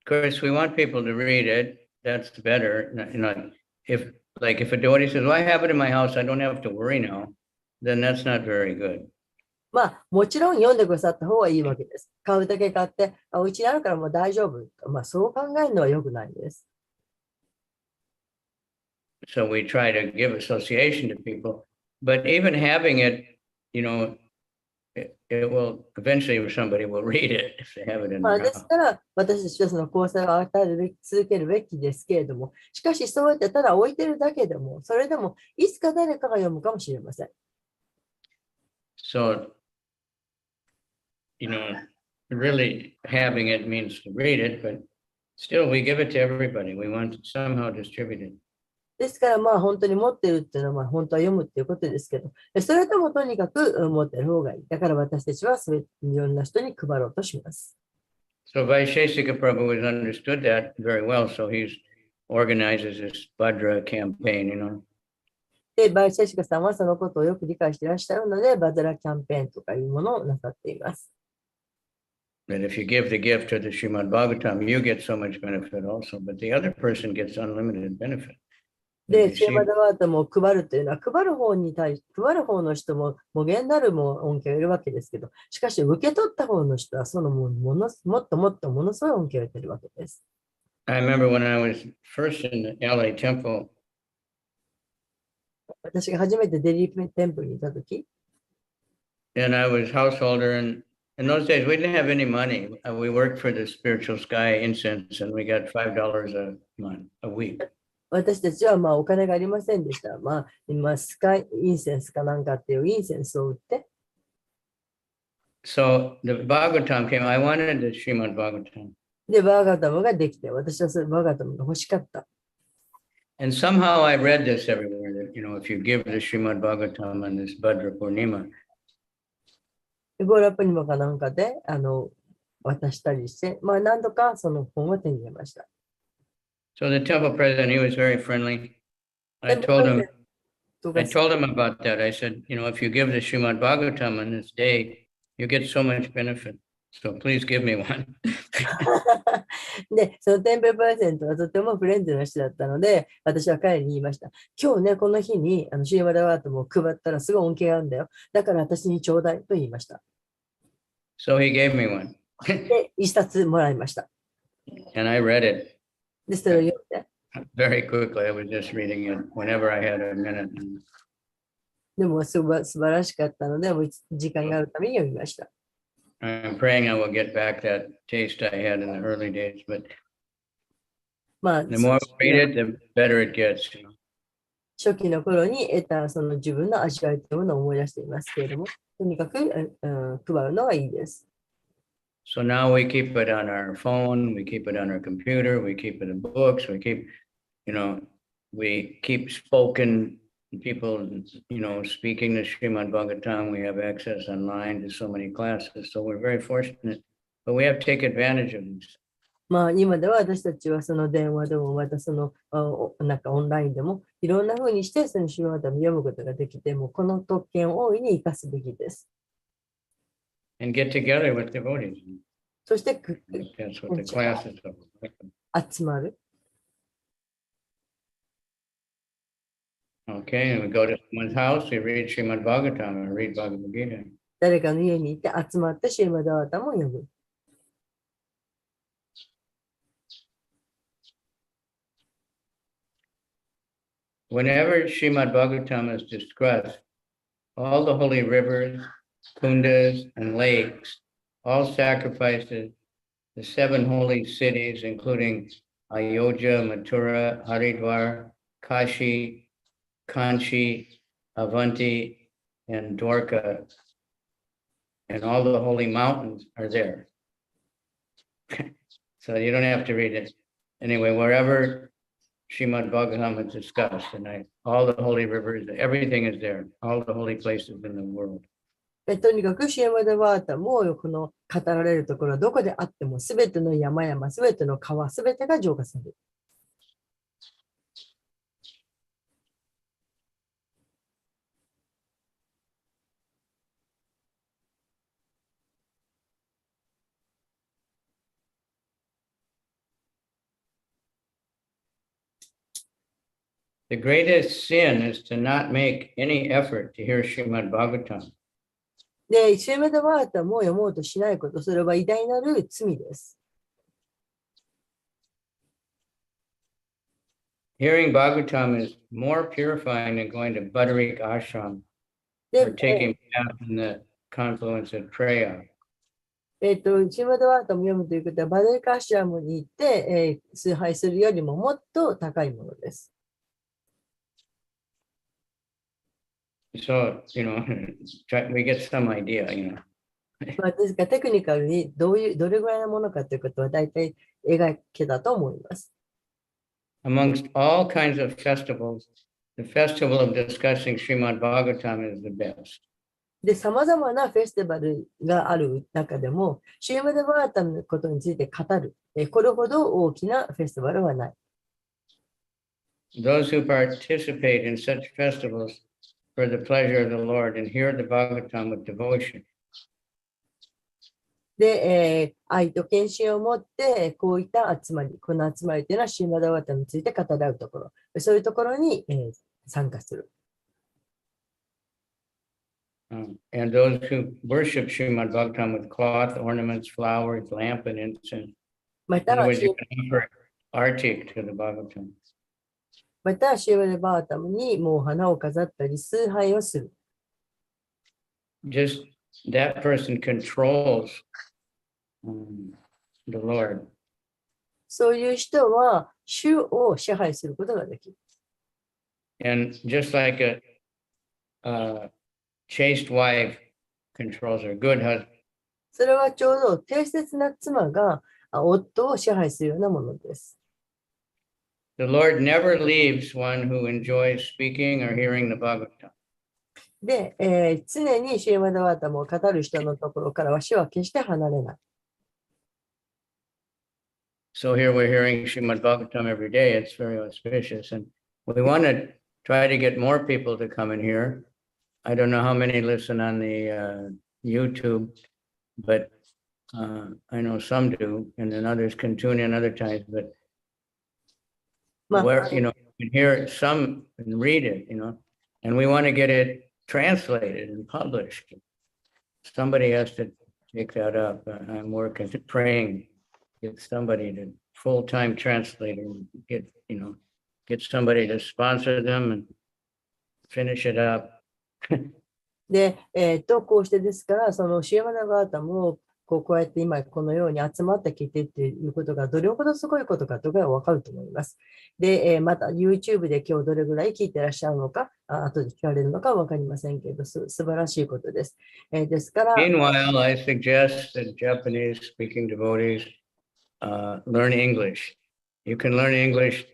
Of course, we want people to read it. That's better. If a devotee says, "Well, I have it in my house. I don't have to worry now," then that's not very good. まあ、もちろん読んでくださった方がいいわけです。買うだけ買って、うちにあるからもう大丈夫。まあ、そう考えるのは良くないです。So we try to give association to people, but even having it, it will eventually somebody will read it if they have it in まあ、 their で house. すから、私たちはその交際を与えるべき、続けるべきですけれども、しかしそうやってただ置いてるだけでも、それでもいつか誰かが読むかもしれません。So, really having it means to read it, but still we give it to everybody. We want to somehow distribute it. ですから、まあ本当に持ってるっていうのは、まあ本当は読むっていうことですけど、それともとにかく持ってる方がいい。だから私たちはそれいろんな人に配ろうとします。So Vaisheshika Prabhu has understood that very well. So he organizes this Bhadra campaign, で、バイシェシカさんはそのことをよく理解していらっしゃるので、バザラキャンペーンとかいうものをなさっています。that if you give the gift to the Srimad Bhagavatam, you get so much benefit also, but the other person gets unlimited benefit. で、シェマダワータも配るというのは、配る方の人も無限なる恩恵を得るわけですけど、しかし受け取った方の人はそのもっともっとものすごい恩恵を得ているわけです。I remember when I was first in the LA temple, 私が初めてデリーテンプルにいたとき、 and I was householder, and in those days we didn't have any money. We worked for the Spiritual Sky Incense, and we got $5 a week. 私たちはまあお金がありませんでした。まあ、今、スカイインセンスかなんかっていうインセンスを売って、So the Bhagavatam came. I wanted the Srimad Bhagavatam. で、バーガタムができて、私はそれバーガタムが欲しかった。And somehow I read this everywhere that, if you give the Srimad Bhagavatam on this Bhadra Purnima, ゴーラプニマかなんかで渡したりして、まあ何度かその本を手に入れました。so the temple president, he was very friendly. I told him about that. I said, if you give the Srimad Bhagavatam on this day, you get so much benefit. So please give me one. で、そのテンペルプレゼントはとてもフレンドな人だったので、私は彼に言いました。今日ね、この日にシーマダワートも配ったらすごい恩恵があるんだよ。だから私にちょうだいと言いました。So he gave me one. で、一冊もらいました。And I read it. で、それを読んで。Very quickly. I was just reading it whenever I had a minute. でも素晴らしかったので、もう時間があるために読みました。I'm praying I will get back that taste I had in the early days, but the more I read it, the better it gets. 初期の頃に得たその自分の味わいというものを思い出していますけれども、とにかく配るのがいいです。So now we keep it on our phone, we keep it on our computer, we keep it in books, we keep spoken people, speaking the Srimad Bhagavatam. We have access online to so many classes, so we're very fortunate, but we have to take advantage of this. まあ今では私たちはその電話でもまたそのなんかオンラインでもいろんな風にしてそのシューマダム読むことができてもこの特権を大いに生かすべきです。and get together with devotees. そして That's what the class is about. 集まる。 Okay, and we go to someone's house, we read Srimad Bhagavatam and read Bhagavad Gita. 誰かの家に行って集まってシーマダワタムを読む。 Whenever Srimad Bhagavatam is discussed, all the holy rivers, kundas, and lakes, all sacrifices, the 7 holy cities, including Ayodhya, Mathura, Haridwar, Kashi, Kanchi, Avanti, and Dwarka, and all the holy mountains are there. So you don't have to read it. Anyway, wherever Srimad Bhagavatam is discussed, and all the holy rivers, everything is there, all the holy places in the world. とにかくシーマダワータムをこの語られるところはどこであってもすべての山々、すべての川、すべてが浄化される。 The greatest sin is to not make any effort to hear Srimad Bhagavatam. で、シーマダワータムを読もうとしないこと、それは偉大なる罪です。 Hearing Bhagavatam is more purifying than going to Badarik Ashram で or taking bath in the confluence of Preya. シーマダワータムを読むということは、バデルカシュラムに行って、崇拝するよりももっと高いものです。 So, we get some idea, まあ、ですからテクニカルにどれぐらいのものかということは大体描けだと思います。 Amongst all kinds of festivals, the festival of discussing Srimad Bhagavatam is the best. で、様々なフェスティバルがある中でも、シーマダワータムのことについて語る、これほど大きなフェスティバルはない。 Those who participate in such festivals for the pleasure of the Lord and hear the Bhagavatam with devotion. で、愛と献身を持って、こういった集まり、この集まりというのはシーマダワータムについて語らうところ、そういうところに、参加する。 And those who worship Srimad Bhagavatam with cloth, ornaments, flowers, lamp, and incense. ま In た other は words, you can offer artik to the Bhagavatam. またシーマダワータムにもう花を飾ったり、崇拝をする。 Just that person controls the Lord. そういう人は主を支配することができる。 And just like a chaste wife controls her good husband, それはちょうど適切な妻が夫を支配するようなものです。 the Lord never leaves one who enjoys speaking or hearing the Bhagavatam. で、常にシーマダワータムを語る人のところからは主は決して離れない。 So here we're hearing Srimad Bhagavatam every day. It's very auspicious. And we want to try to get more people to come in here. I don't know how many listen on the YouTube, but I know some do, and then others can tune in other times. But まあ、 where, you can hear some and read it, and we want to get it translated and published. Somebody has to take that up. I'm working, praying, get somebody to full-time translator, get somebody to sponsor them and finish it up. で、こうしてですから、そのシーマダワータムをこうやって今このように集まってきてっていうことがどれほどすごいことかとかわかると思います。で、また YouTube で今日どれぐらい聞いてらっしゃるのか、後で聞かれるのかわかりませんけど、素晴らしいことです。ですから、 Meanwhile, I suggest that Japanese-speaking devotees learn English. You can learn English.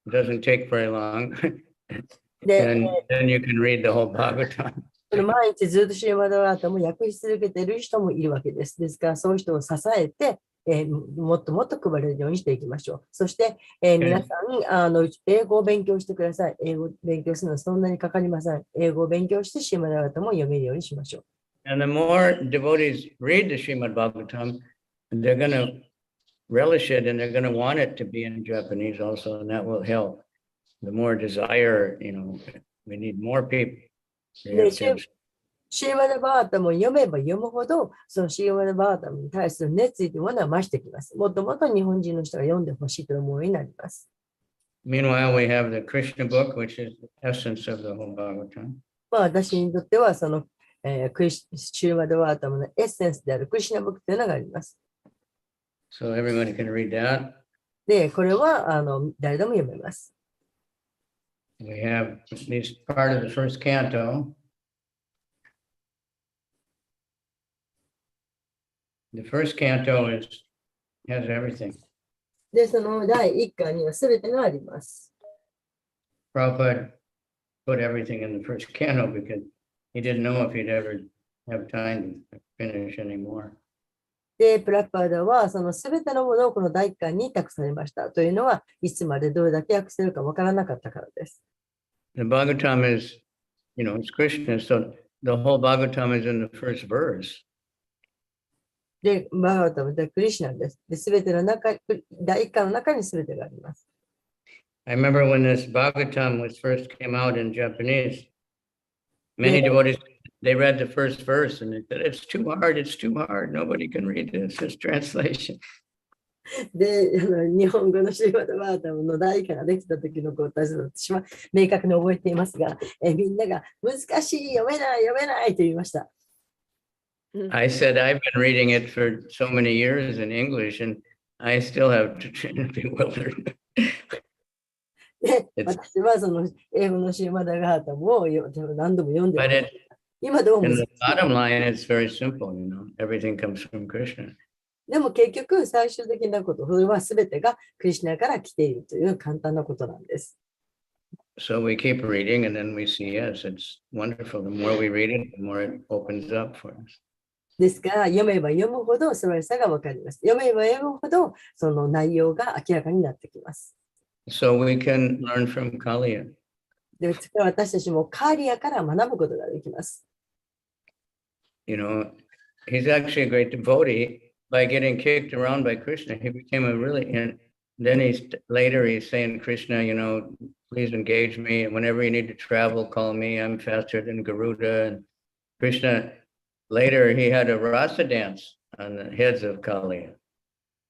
It doesn't take very long. で、 And then you can read the whole Bhagavatam. 毎日ずっとシーマダワータムを訳し続けている人もいるわけです。ですから、そういう人を支えて、もっともっと配れるようにしていきましょう。そして、皆さん、英語を勉強してください。英語を勉強するのはそんなにかかりません。英語を勉強してシーマダワータムを読めるようにしましょう。And the more devotees read the Srimad Bhagavatam, they're going to relish it and they're going to want it to be in Japanese also, and that will help. The more desire, we need more people. We have to have- シーマダバータムを読めば読むほど、そのシーマダバータムに対する熱意というものは増してきます。もっともっと日本人の人が読んでほしいという思いになります。Meanwhile, we have the Krishna book, which is the essence of the whole Bhagavatam. 私にとっては、その、シーマダバータムのエッセンスであるクリシュナブックというのがあります。So everybody can read that. で、これは誰でも読めます。We have at least part of the first canto. The first canto has everything. で、その第1巻には全てがあります。Prabhupada put everything in the first canto because he didn't know if he'd ever have time to finish anymore. で、プラッパーダはその全てのものをこの第1巻に託されました。というのは、いつまでどれだけ訳せるかわからなかったからです。The Bhagavatam is, it's Krishna, so the whole Bhagavatam is in the first verse. で、バーガータムでクリシュナです。で、全ての中、第1巻の中に全てがあります。I remember when this Bhagavatam was first came out in Japanese, many devotees, they read the first verse and they said, it's too hard, nobody can read this, it's translation. で、日本語のシーマダバータムの第1巻ができた時のことは私は明確に覚えていますが、みんなが難しい、読めないと言いました。I said, I've been reading it for so many years in English and I still have to be bewildered. で、私はその英語のシーマダガータムを何度も読んでます。今でも In the bottom line, it's very simple, everything comes from Krishna. でも結局最終的なこと、それは全てがクリシュナから来ているという簡単なことなんです。So we keep reading and then we see, yes, it's wonderful. The more we read it, the more it opens up for us. ですから読めば読むほど素晴らしさが分かります。読めば読むほどその内容が明らかになってきます。So we can learn from Kaliya. ですから私たちもカーリアから学ぶことができます。He's actually a great devotee. By getting kicked around by Krishna, he became a really, and then later he's saying, Krishna, please engage me. Whenever you need to travel, call me. I'm faster than Garuda. And Krishna, later he had a rasa dance on the heads of Kaliya.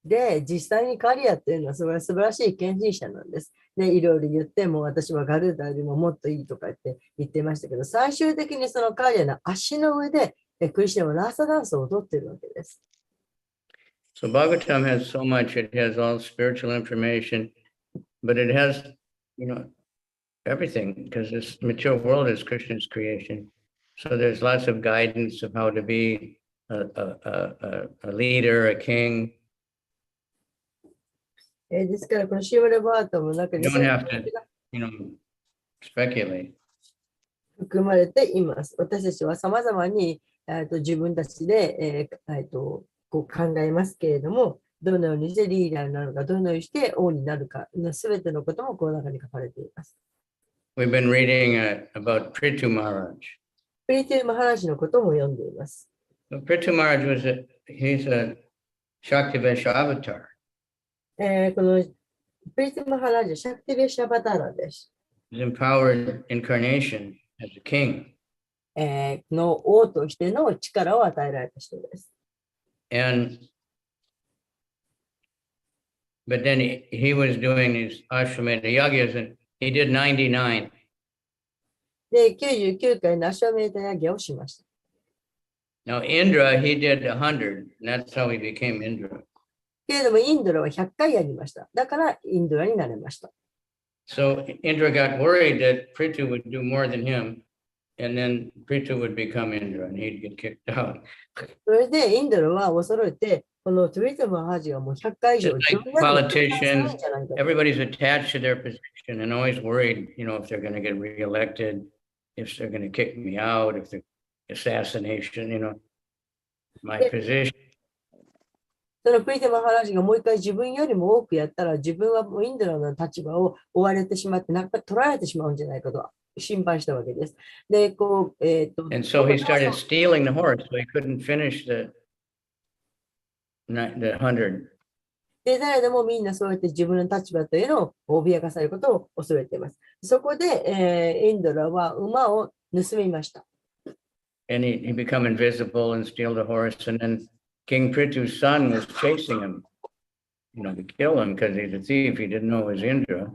で、実際にカリアっていうのは素晴らしい献身者なんです。で、いろいろ言っても私はガルーダよりももっといいとか言ってましたけど、最終的にそのカリアの足の上でクリシュナはラーサダンスを踊っているわけです。So Bhagavatam has so much. It has all spiritual information, but it has, everything, because this material world is Krishna's creation. So there's lots of guidance of how to be a leader, a king. ですから、このシーマラバータの中に You don't have to, speculate. 含まれています。私たちはさまざまに自分たちでこう考えますけれども、どのようにしてリーダーになるか、どのようにして王になるか、すべてのこともこの中に書かれています。We've been reading about Prithu Maharaj. プリティ・マハラジのことも読んでいます。So Prithu Maharaj he's a Shaktivesha avatar. このプリティ・マハラジはシャクティベシャバターラです。He's empowered incarnation as a king. の王としての力を与えられた人です。But then he was doing these Ashwamedha yagyas and he did 99. で、99回のアシュワメータヤギャをしました。Now Indra, he did 100, and that's how he became Indra. けれども、インドラは100回やりました。だから、インドラになれました。So Indra got worried that Prithu would do more than him, and then Prithu would become Indra, and he'd get kicked out. それで、インドラは恐れて、このトゥリトマハジがもう100回以上、 Just like politicians, everybody's attached to their position and always worried, if they're going to get reelected, if they're going to kick me out, if the assassination, my position. そのプリティマハラジがもう一回自分よりも多くやったら、自分はもうインドラの立場を追われてしまって、なんか取られてしまうんじゃないかと心配したわけです。で、こう、And so he started stealing the horse, so he couldn't finish the 100. で、誰でもみんなそうやって自分の立場というのを脅かされることを恐れています。そこで、インドラは馬を盗みました。And he become invisible and steal the horse. And then King Prithu's son was chasing him, to kill him because he's a thief. He didn't know it was Indra.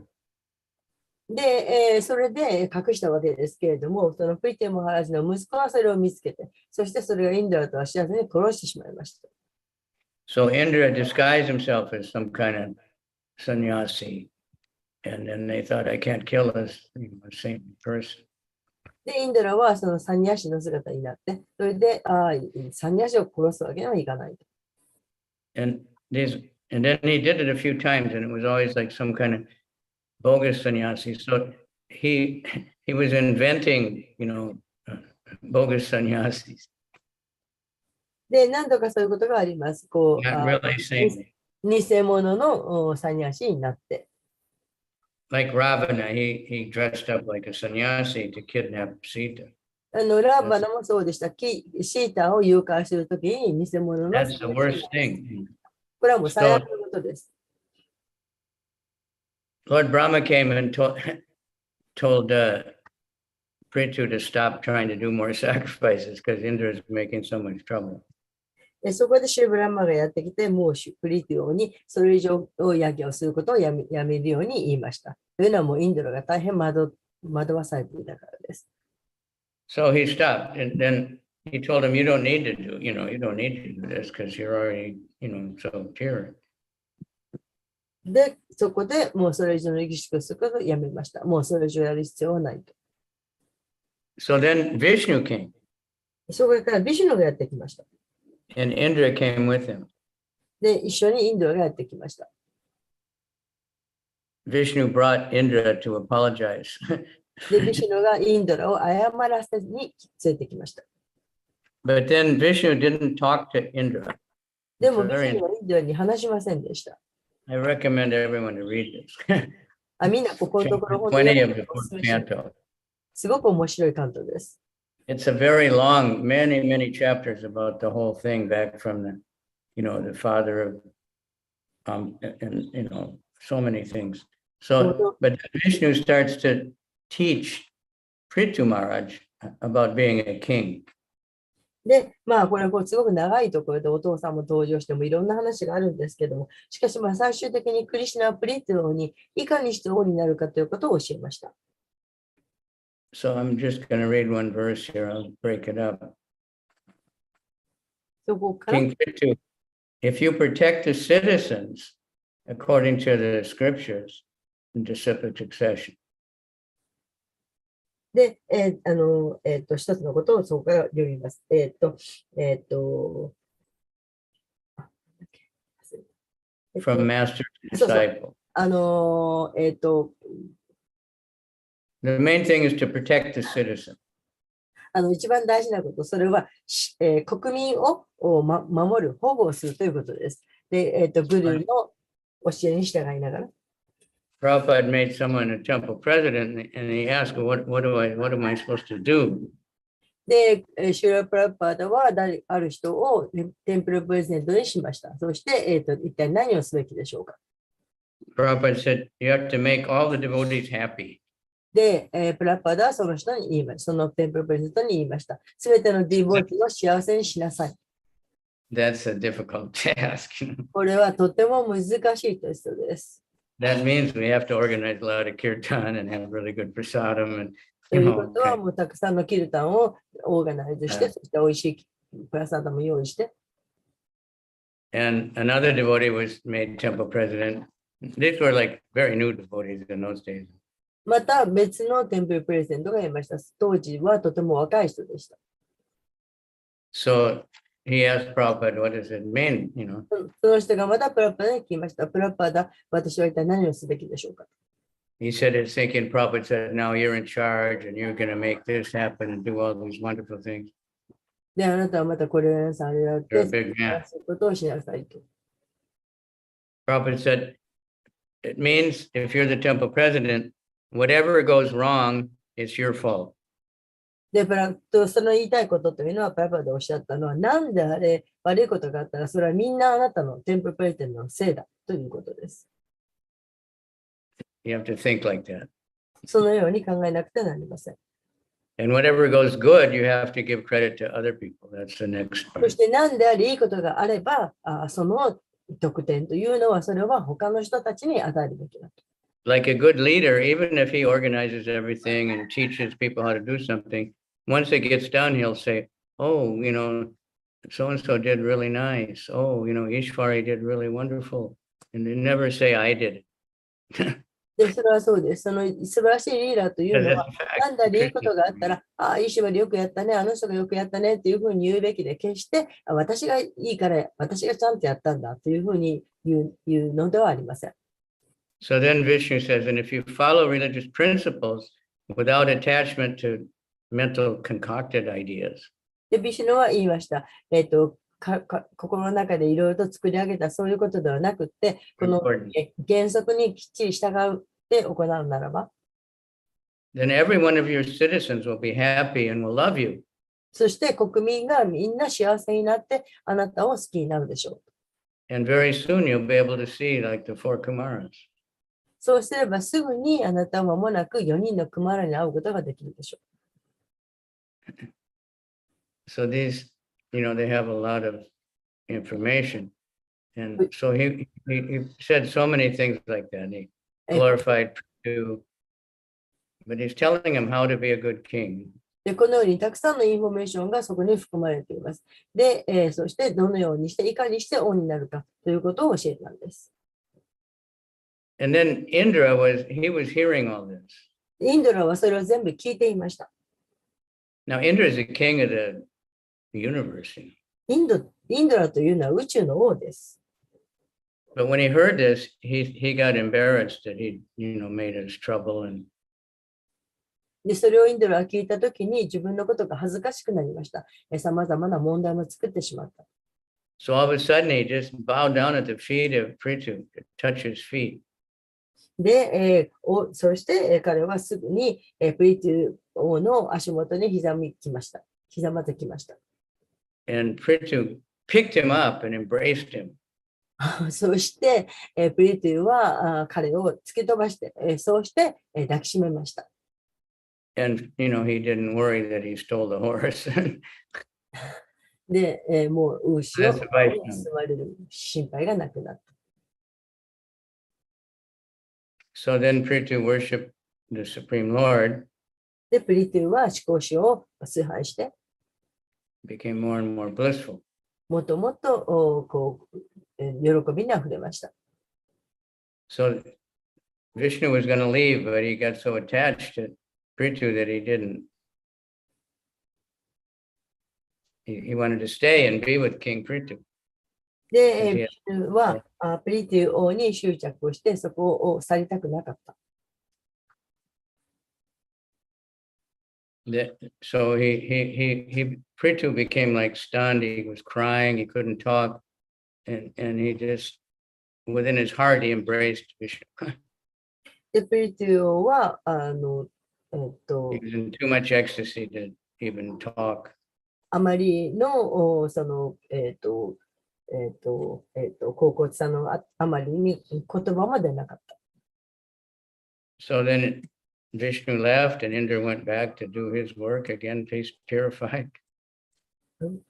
で、それで隠したわけですけれども、そのプリティマハラジの息子はそれを見つけて、そしてそれがインドラとは知らずに殺してしまいました。So Indra disguised himself as some kind of sannyasi. And then they thought, I can't kill this same person. で、インドラはそのサニヤシの姿になって、それで、サニヤシを殺すわけにはいかない。And then he did it a few times, and it was always like some kind of bogus sannyasi. So he was inventing, bogus sannyasis. で、何度かそういうことがあります。こう、Not really saintly. 偽物のサニヤシになって。Like Ravana, he dressed up like a sannyasi to kidnap Sita. ラーバナもそうでした。シータを誘拐するときに偽物の。That's the worst thing. これはもう最悪のことです。Lord Brahma came and told Prithu to stop trying to do more sacrifices because Indra is making so much trouble. そこでシュブラマがやってきて、もうプリティオにそれ以上ヤギをすることをやめるように言いました。というのはもうインドラが大変惑わされていたからです。So he stopped, and then he told him, you don't need to do this because you're already, so pure. で、そこでもうそれ以上の儀式をすることをやめました。もうそれ以上やる必要はないと。So then Vishnu came. そこからビシュヌがやってきました。And Indra came with him. で、一緒にインドラがやってきました。Vishnu brought Indra to apologize. で、ビシュヌがインドラを謝らせに連れてきました。But then Vishnu didn't talk to Indra. でも、ビシュヌはインドラに話しませんでした。I recommend everyone to read this. みんなここのところ本当 20 に of the fourth canto. すごく面白い関東です。It's a very long, many chapters about the whole thing back from the, the father of, and, so many things. So, but Vishnu starts to teach Prithu Maharaj about being a king. で、これはすごく長いところでお父さんも登場してもいろんな話があるんですけども、しかし最終的にクリシュナ・プリティオにいかにして王になるかということを教えました。So I'm just going to read one verse here. I'll break it up. そこから King Prithu, if you protect the citizens according to the scriptures in disciplic succession. で、一つのことをそこから読みます。From master to disciple. The main thing is to protect the citizen. 一番大事なこと、それは、国民を守る、保護するということです。で、グルーの教えに従いながら。Prabhupada made someone a temple president, and he asked, what am I supposed to do? で、シュラ・プラパダはある人をテンプルプレゼントにしました。そして、一体何をすべきでしょうか。Prabhupada said, you have to make all the devotees happy. で、プラパダはその人に言いました。そのテンプルプレゼントに言いました。すべてのディボーティを幸せにしなさい。That's a difficult task. これはとても難しいテストです。That means we have to organize a lot of kirtan and have really good prasadam and ということは、もうたくさんのキルタンをオーガナイズして、そして美味しいプラサダも用意して。And another devotee was made temple president. These were like very new devotees in those days. また別のテンプルプレゼントがいました。当時はとても若い人でした。So he asked Prabhupada, what does it mean? その人がまたプラパダに聞きました。プラパダ、私は一体何をすべきでしょうか。He said, it's thinking, Prabhupada said, now you're in charge and you're going to make this happen and do all these wonderful things. で、あなたはまたこれをなさい、あれやって、 You're a big man. そういうことをしなさいと。Prabhupada said, it means if you're the temple president, whatever goes wrong, it's your fault. で、その言いたいことというのは、プラパーでおっしゃったのは、なんであれ、悪いことがあったら、それはみんなあなたのテンプルプレイテンのせいだということです。You have to think like that. そのように考えなくてはなりません。And whatever goes good, you have to give credit to other people. That's the next そ part. して何でありいいことがあれば、その得点というのは、それは他の人たちに与えるべきだと。Like a good leader, even if he organizes everything and teaches people how to do something, once it gets done, he'll say, oh, so-and-so did really nice. Oh, Ishvari did really wonderful. And they never say, I did it. で、それはそうです。その素晴らしいリーダーというのは、なんだりいいことがあったら、いい芝居よくやったね、あの人がよくやったねっていうふうに言うべきで、決して私がいいから、私がちゃんとやったんだというふうに言うのではありません。So then Vishnu says, and if you follow religious principles without attachment to mental concocted ideas, で、ビシュヌは言いました。心の中でいろいろと作り上げたそういうことではなくて、この原則にきっちり従って行うならば、then every one of your citizens will be happy and will love you. そして国民がみんな幸せになってあなたを好きになるでしょう。And very soon you'll be able to see like the four Kumaras. そうすればすぐにあなたは間もなく4人のクマラに会うことができるでしょう。So these, they have a lot of information. And so he said so many things like that. He glorified Prithu, but he's telling him how to be a good king. で、このようにたくさんのインフォメーションがそこに含まれています。で、そしてどのようにして、いかにして王になるかということを教えたんです。And then Indra was hearing all this. インドラはそれを全部聞いていました。Now Indra is the king of the universe. インドラというのは宇宙の王です。But when he heard this, he got embarrassed that he, made us trouble and で、それをインドラは聞いたときに自分のことが恥ずかしくなりました。さまざまな問題も作ってしまった。So all of a sudden he just bowed down at the feet of Prithu to touch his feet. で、そして彼はすぐにプリトゥ王の足元にひざまずきました。And Prithu picked him up and embraced him. そして、プリトゥは彼を突き飛ばして、そうして抱きしめました。And, he didn't worry that he stole the horse. で、もう牛を盗まれる心配がなくなった。So then Prithu worshipped the Supreme Lord. で、プリトゥは思考主を崇拝して、became more and more blissful. もっともっと喜びにあふれました。So Vishnu was going to leave, but he got so attached to Prithu that he didn't. He wanted to stay and be with King Prithu. で、ビシュヌはプリトゥ王に執着をして、そこを去りたくなかった。So Prithu became like stunned. He was crying. He couldn't talk, and he just, within his heart, he embraced Vishnu. で、プリトゥ王はhe was in too much ecstasy to even talk. あまりのその高骨さのあまりに言葉までなかった。So then Vishnu left and Indra went back to do his work again, purified.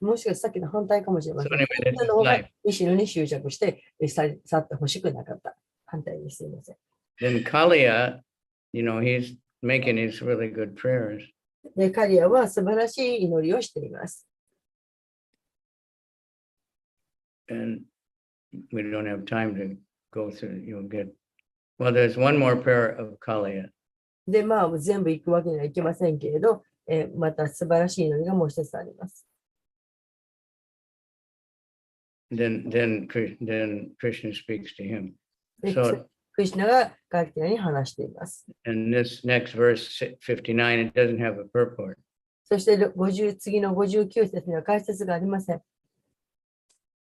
もしかしてさっきの反対かもしれません。 So anyway, that's の方が life. ビシュヌに執着して去ってほしくなかった。反対にすみません。Then Kaliya, he's making his really good prayers. で、カリアは素晴らしい祈りをしています。And we don't have time to go through, well, there's one more prayer of Kaliya. で、全部行くわけにはいきませんけれど、また素晴らしい祈りがもう一つあります。Then Krishna speaks to him. で、 So, クリシュナがカルティナに話しています。 and this next verse 59, it doesn't have a purport. そして次の59節には解説がありません。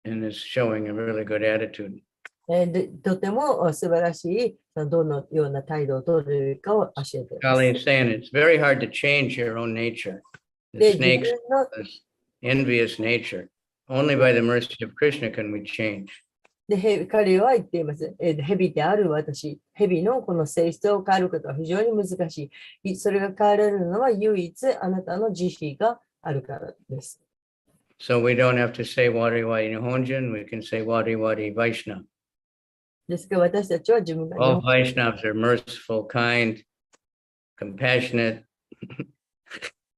And it's showing a really good attitude. とても素晴らしい、どのような態度を取るかを教えています。 Kali is saying it's very hard to change your own nature. で、 The 自分 snake's の envious nature. Only by the mercy of Krishna can we change. で、彼は言っています。蛇である私、蛇のこの性質を変えることは非常に難しい。それが変えられるのは唯一あなたの慈悲があるからです。So we don't have to say Wari Wari Nihonjin, we can say Wari Wari Vaishnava. ですから私たちは自分が All Vaishnavas are merciful, kind, compassionate,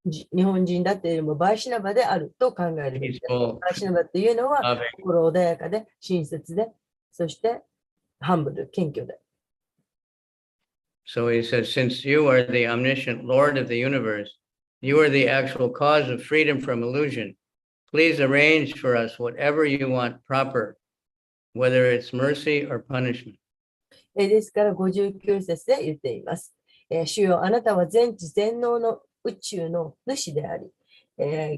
日本人だっていうよりもバイシナバであると考えるべきだ。 peaceful, バイシナバっていうのは loving. 心穏やかで親切で、そしてハンブル、謙虚で。 So he says, since you are the omniscient Lord of the universe, you are the actual cause of freedom from illusion. Please arrange for us whatever you want proper, whether it's mercy or punishment. ですから59節で言っています。主よ、あなたは全知全能の宇宙の主であり、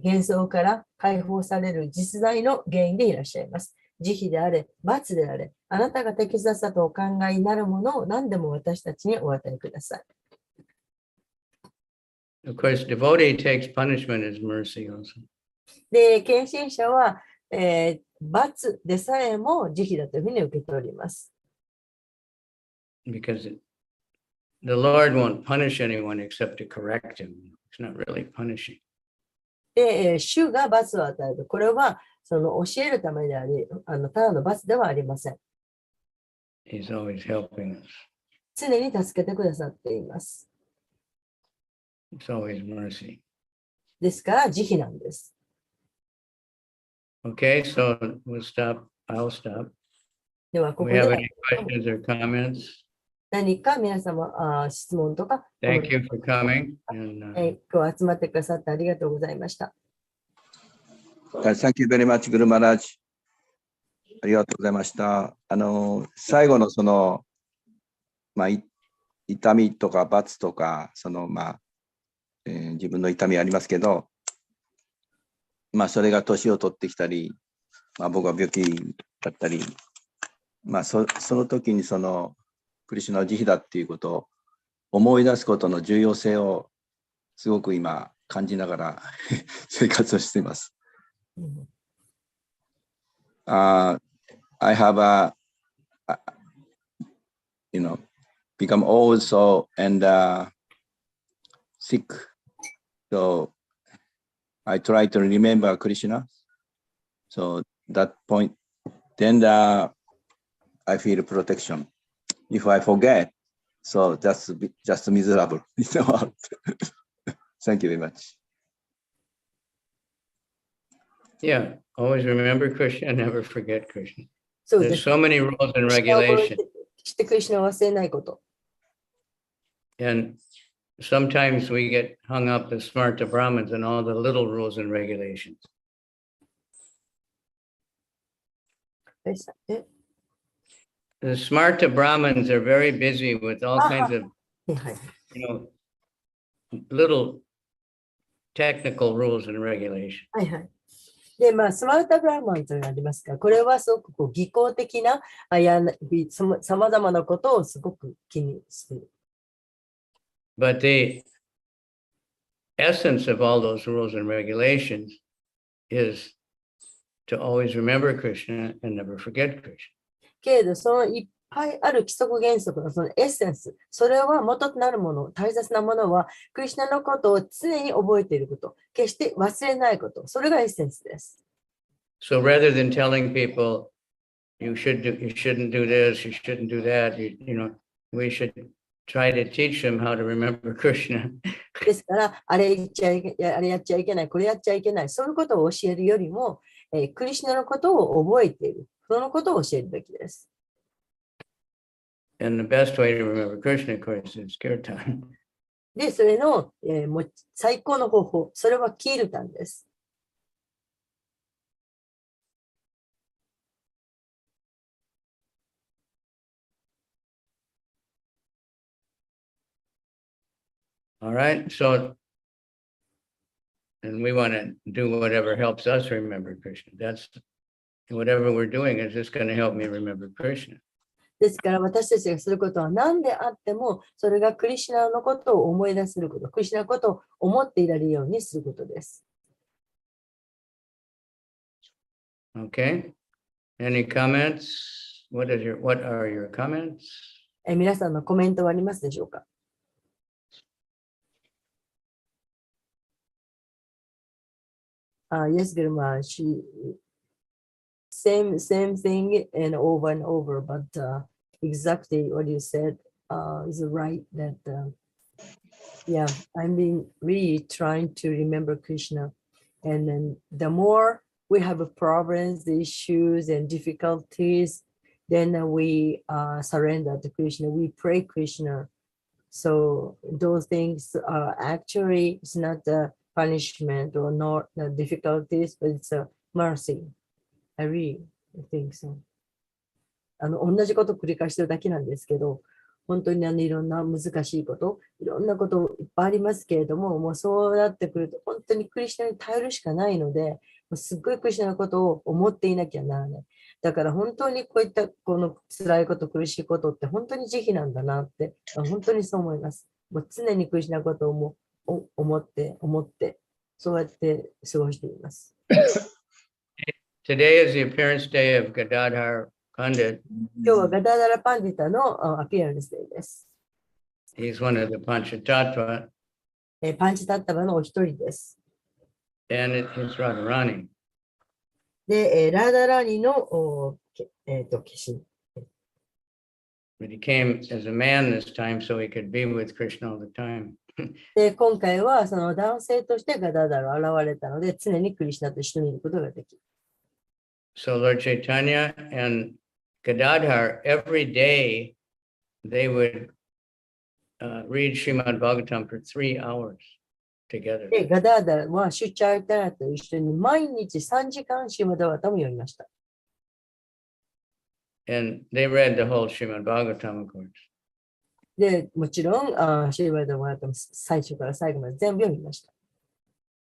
幻想から解放される実在の原因でいらっしゃいます。慈悲であれ、罰であれ、あなたが適切だとお考えになるものを何でも私たちにお与えください。 Of course, devotee takes punishment as mercy also. で、献身者は、罰でさえも慈悲だというふうに受け取ります。 Because the Lord won't punish anyone except to correct him. It's not really punishing. で、主が罰を与える。これはその教えるためであり、ただの罰ではありません。 He's always helping us. 常に助けてくださっています。 It's always mercy. ですから慈悲なんです。 Okay, so we'll stop. I'll stop. では、こ Do こ we で have any questions or comments? 何か皆様、質問とか、 Thank you for coming. And 今日集まってくださってありがとうございました。 Thank you very much, Guru Maharaj. ありがとうございました。最後のその、痛みとか罰とか、自分の痛みありますけど、それが年を取ってきたり、僕は病気だったり、その時にクリシュナの慈悲だっていうことを思い出すことの重要性をすごく今感じながら生活をしています。I have become old and sick, so I try to remember Krishna. So that point, then I feel protection. If I forget, so that's just miserable in the world. Thank you very much. yeah, always remember Krishna and never forget Krishna. そうで There's す。 so many rules and クリシュナを覚え regulations. てしてクリシュナを忘れないこと。 And sometimes we get hung up as smarta Brahmins and all the little rules and regulations. え The smarta Brahmins are very busy with all kinds of, はい。 little technical rules and regulations. はいはい。で、スマートブラーマンというのがありますが、これはすごく技巧的なさまざまなことをすごく気にしている。 But the essence of all those rules and regulations is to always remember Krishna and never forget Krishna. けれど、そのいっぱいある規則原則のそのエッセンス、それは元となるもの、大切なものは、クリシュナのことを常に覚えていること、決して忘れないこと、それがエッセンスです。 So rather than telling people you shouldn't do this, you shouldn't do that, we should try to teach them how to remember Krishna. ですから、あれ言っちゃいけない、あれやっちゃいけない、これやっちゃいけない、そういうことを教えるよりも、クリシュナのことを覚えている、そのことを教えるべきです。 And the best way to remember Krishna, of course, is kirtan. で、それの、もう最高の方法、それはキールタンです。 All right. So, and we want to do whatever helps us remember Krishna. That's whatever we're doing is just going to help me remember Krishna. ですから私たちがすることは何であっても、それがクリシュナのことを思い出せること、クリシュナのことを思っていられるようにすることです。Okay. Any comments? What are your comments? 皆さんのコメントはありますでしょうか？ Yes, Guruma, same thing and over, but exactly what you said is right. That yeah, I've been really trying to remember Krishna, and then the more we have problems, issues, and difficulties, then we surrender to Krishna. We pray Krishna. So those things are actually, it's not a punishment or not the difficulties, but it's a mercy. I really think so. 同じことを繰り返してるだけなんですけど、本当にいろんな難しいこと、いろんなこといっぱいありますけれども、もうそうなってくると、本当にクリシュナに頼るしかないので、もうすっごいクリシュナのことを思っていなきゃならない。だから本当にこういったこの辛いこと、苦しいことって本当に慈悲なんだなって、本当にそう思います。もう常にクリシュナのことを思って、そうやって過ごしています。Today is the appearance day of Gadadhar Pandit. 今日はガダダラパンディタのアピアランスデーです。He's one of the Panchatattva. パンチタッタバのお一人です。And it's Radharani. で、ラーダラーニの化身。But he came as a man this time so he could be with Krishna all the time. で、今回はその男性としてガダダラ現れたので、常にクリシュナと一緒にいることができる。So Lord Chaitanya and Gadadhar, every day they would read Srimad Bhagavatam for 3 hours together. で、ガダダラはシュチャイタラと一緒に毎日3時間シーマダワタも読みました。And they read the whole Srimad Bhagavatam, of course. で、もちろん、シーマダワタも最初から最後まで全部読みました。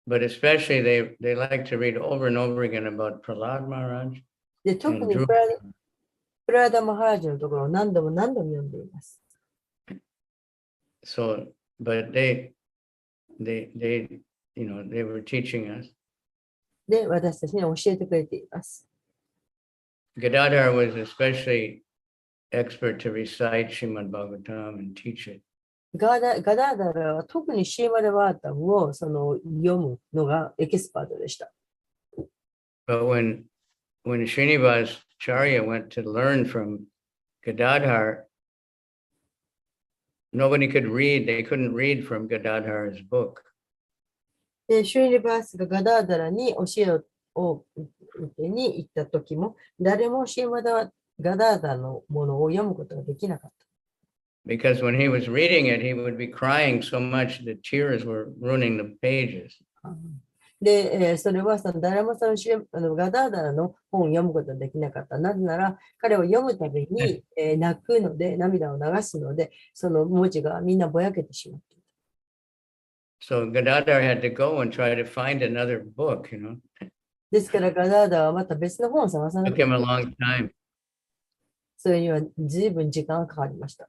But especially they like to read over and over again about Prahlad Maharaj. で、特にプラダマハラジのところを何度も読んでいます。So, but they were teaching us. で、私たちに教えてくれています。Gadadhar was especially expert to recite Srimad Bhagavatam and teach it. ガダダラは特にシーマダワータムを読むのがエキスパートでした。But when Srinivas Charya went to learn from Gadadhar, nobody could read. They couldn't read from Gadadhar's book. で、シュリバースがガダダラに教えを受けに行った時も、誰もシーマダガダダラのものを読むことができなかった。Because when he was reading it, he would be crying so much that tears were ruining the pages. で、それは誰もガダダラの本を読むことができなかった。なぜなら、彼を読むたびに、泣くので、涙を流すので、その文字がみんなぼやけてしまっていた。So Gadadhar had to go and try to find another book, ですから、ガダダラはまた別の本を探さな Took きゃい him け a ない。 long time. それには随分時間がかかりました。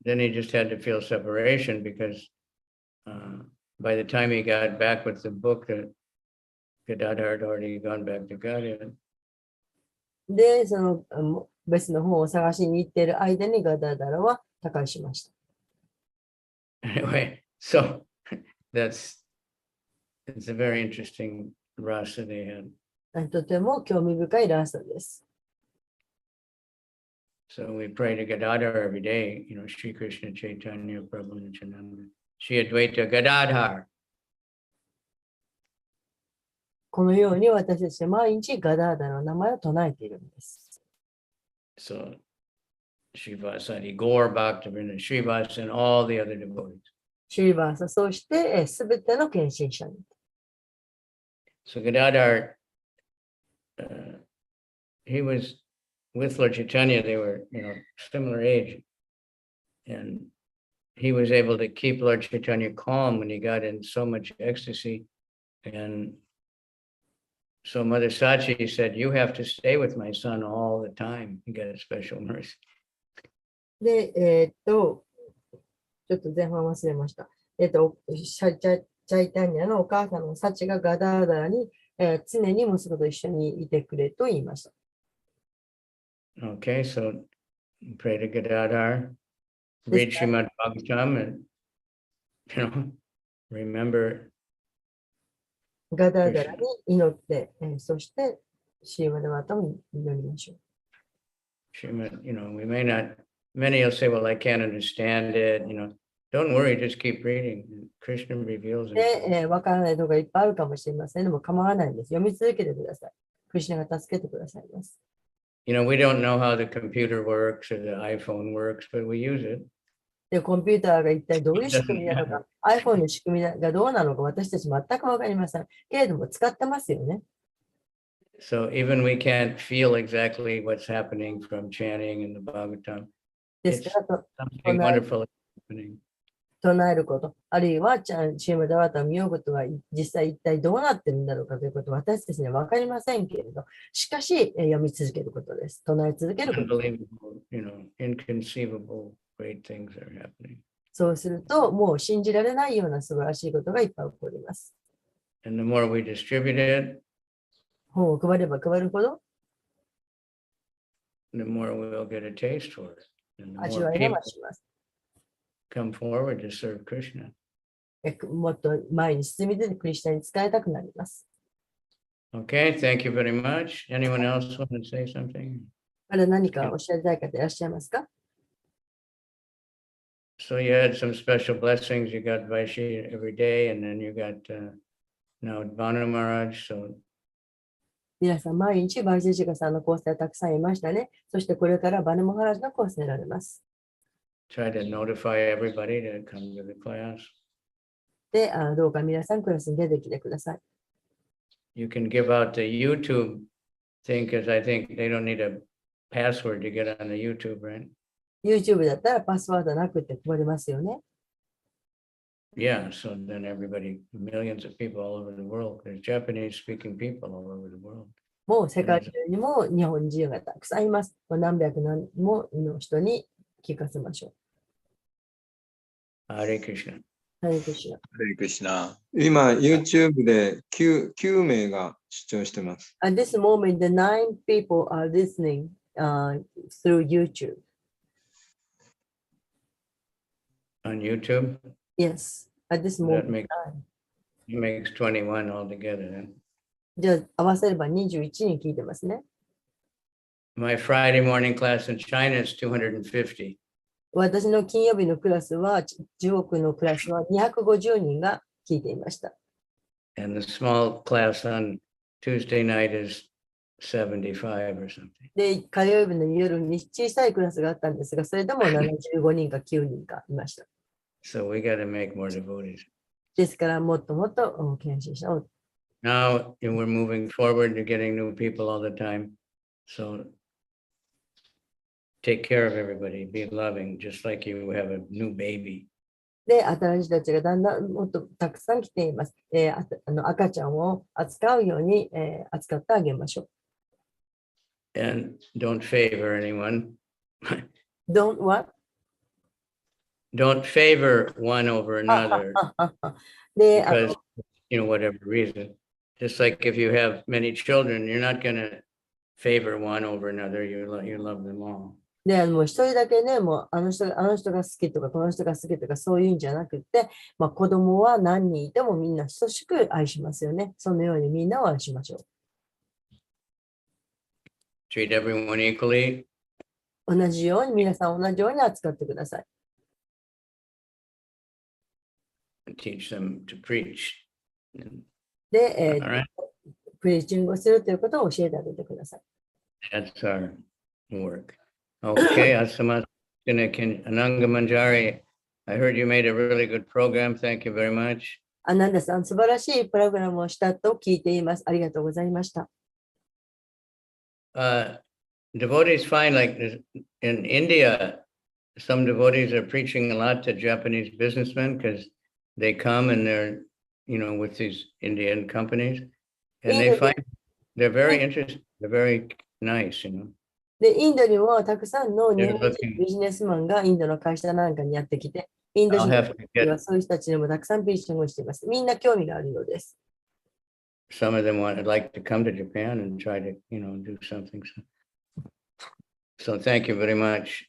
Then he just had to feel separation because by the time he got back with the book, that Gadadhar had already gone back to Godhead. で、その別の本を探しに行っている間にガダダラは他界しました。Anyway, so it's a very interesting rasa they had. とても興味深いラーサです。So we pray to Gadadhar every day, Shri Krishna Chaitanya Prabhu Nityananda, Shri Advaita Gadadhar. このように私たちは毎日ガダーダの名前を唱えているんです。So Srivasadi Gaur Bhaktivinoda Srivas and all the other devotees. シリバーサ、そしてすべての献身者に。So Gadadhar, he was with Lord Chaitanya, they were, similar age. And he was able to keep Lord Chaitanya calm when he got in so much ecstasy. And So Mother Sachi said, you have to stay with my son all the time. You get a special mercy. で、ちょっと前半忘れました。チャイタニアのお母さんのサチがガダーダラに、常に息子と一緒にいてくれと言いました。Okay, so pray to Gadadhar, read Srimad Bhagavatam, and remember ガダーダラに祈って、そしてシーマダバタを祈りましょう。Srimad, we may not, many will say, well, I can't understand it, don't worry, just keep reading. Krishna reveals it. で、わからないところがいっぱいあるかもしれません。でも構わないんです。読み続けてください。クリシュナが助けてくださいます。We don't know how the computer works or the iPhone works, but we use it. で、コンピューターが一体どういう仕組みなのか、iPhone の仕組みがどうなのか、私たち全くわかりません。けれども、使ってますよね。So even we can't feel exactly what's happening from chanting in the Bhagavatam. ですから、 Something wonderful is happening. 唱えること、あるいはシーマダバタを見ようことが実際一体どうなってるんだろうかということは私たちには分かりませんけれど、しかし読み続けることです。唱え続けることです。Unbelievable, inconceivable great things are happening. そうすると、もう信じられないような素晴らしいことがいっぱい起こります。And the more we distribute it, 本を配れば配るほど、the more we'll get a taste for it. And the 味 more わいが people 増します。 come forward to serve Krishna. もっと前に進み出てクリスチャンに使いたくなります。Okay, thank you very much. Anyone else want to say something? まだ何かおっしゃりたい方いらっしゃいますか？ So you had some special blessings. You got Vaishi every day, and then you got now Vanu Maharaj. So 皆さん、毎日バージェジカさんのコースでたくさんいましたね。そしてこれからバネモハラジのコースになられます。try to notify everybody to come to the class. で、どうか皆さんクラスに出てきてください。You can give out the YouTube thing because I think they don't need a password to get on the YouTube, right? YouTube だったらパスワードなくて配りますよね。Yeah, so then everybody, millions of people all over the world, there's Japanese speaking people all over the world. もう世界中にも日本人がたくさんいます。もう何百何もの人に聞かせましょう。Hare Krishna. ハレクリシュナ。ハレクリシュナ。今、YouTube で 9名が視聴してます。At this moment, the 9 people are listening through YouTube. On YouTube, Yes, at this that moment. makes 21 altogether then. じゃあ合わせれば21人聞いてますね。My Friday morning class in China is 250. 私の金曜日のクラスは、中国のクラスは250人が聞いていました。And the small class on Tuesday night is 75 or something. で、火曜日の夜に小さいクラスがあったんですが、それでも75人か9人かいました。So we got to make more devotees. ですから、もっともっと研修者を。Now we're moving forward to getting new people all the time. So take care of everybody, be loving, just like you have a new baby. で、新しい人たちがだんだんもっとたくさん来ています。赤ちゃんを扱うように、扱ってあげましょう。And don't favor anyone. Don't what? Don't favor one over another で、because, whatever reason. Just like if you have many children, you're not going to favor one over another. You love them all. で、もう一人だけね、もうあの人が好きとか、この人が好きとか、そういうんじゃなくて、子供は何人いてもみんな等しく愛しますよね。そのようにみんなを愛しましょう。Treat everyone equally. 同じように、皆さん同じように扱ってください。And teach them to preach. で、All right. プリーチングをするということを教えてあげてください。That's our work. Okay, Asama Ananga Manjari, I heard you made a really good program. Thank you very much. アナンダさん、素晴らしいプログラムをしたと聞いています。ありがとうございました。Devotees find like in India, some devotees are preaching a lot to Japanese businessmen because they come and they're, with these Indian companies and they find they're very interesting. They're very nice, you know. で、インドにもたくさんの日 They're 本人 looking. ビジネスマンがインドの会社なんかにやってきて、インド I'll 人 have to に get はそういう人たちにもたくさんピッチングをしています。みんな興味があるようです。 some of them would like to come to Japan and try to, you know, do something. So thank you very much.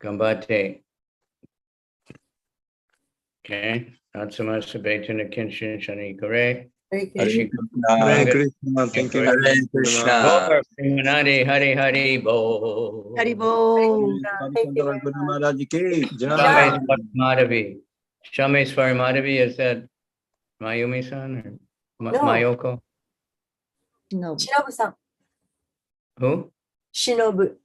Gambate. Okay. Natsumasa Betana Kinshin Shani Kore. Thank you. Ashik. Hare Krishna. Thank you. Hare Krishna. Hari Hari Hari Bo. Haribo. Kavichandra Guru Maharaj ki jai. Shameswar Madhavi. Shameswar Madhavi, is that Mayumi-san or No. Mayoko? のしのぶさん、 Who? しのぶ。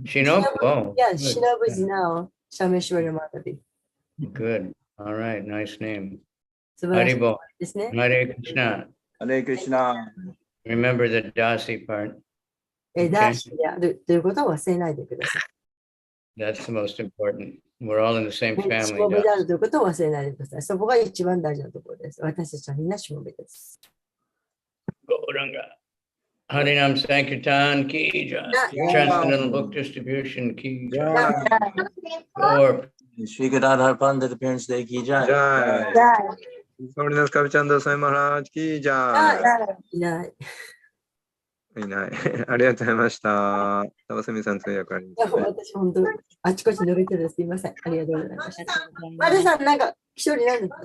Shinobu. Oh, Yeah, good. しのぶis now シャメシュワリマタビ。 Good. All right. Nice name. 素晴らしい Haribo. ですね。 Hare Krishna. Hare Krishna. Remember the Dasi part. ダーシであるということを忘れないでください。 That's the most important. We're all in the same し family. もべであ Dasi. るということを忘れないでください。そこが一番大事なところです。私たちはみんなしもべです。 Gauranga. Harinam Sankirtan ki jai. Yeah. Transcendental Book Distribution ki jai. Jai. Or Shri Gadadhar Pandit Appearance Day ki jai. Jai. じゃ Holiness Kavichandra Swami Maharaj ki あ、 jai. いない。いない。ありがとうございました。田瀬美さん通訳ありいやますね。私、本当、あちこち抜けてるすいません。ありがとうございました。ありマルさん、なんか、一人なんですか？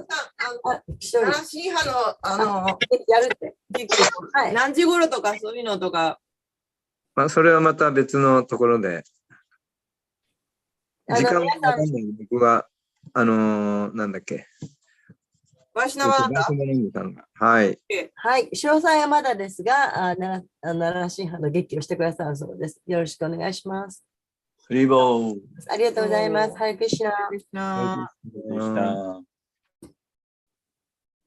あ、一人。新しい派の、やるって。はい。何時頃とかそういうのとか、まあ、それはまた別のところで。時間は皆さんわかんない。僕は、なんだっけ。ワシナワバースモリングさんが。はい。はい、詳細はまだですが、奈良新派の劇をしてくださるそうです。よろしくお願いします。 Haribo. ありがとうございます。ハレクリシナ。ナ。 Krishna.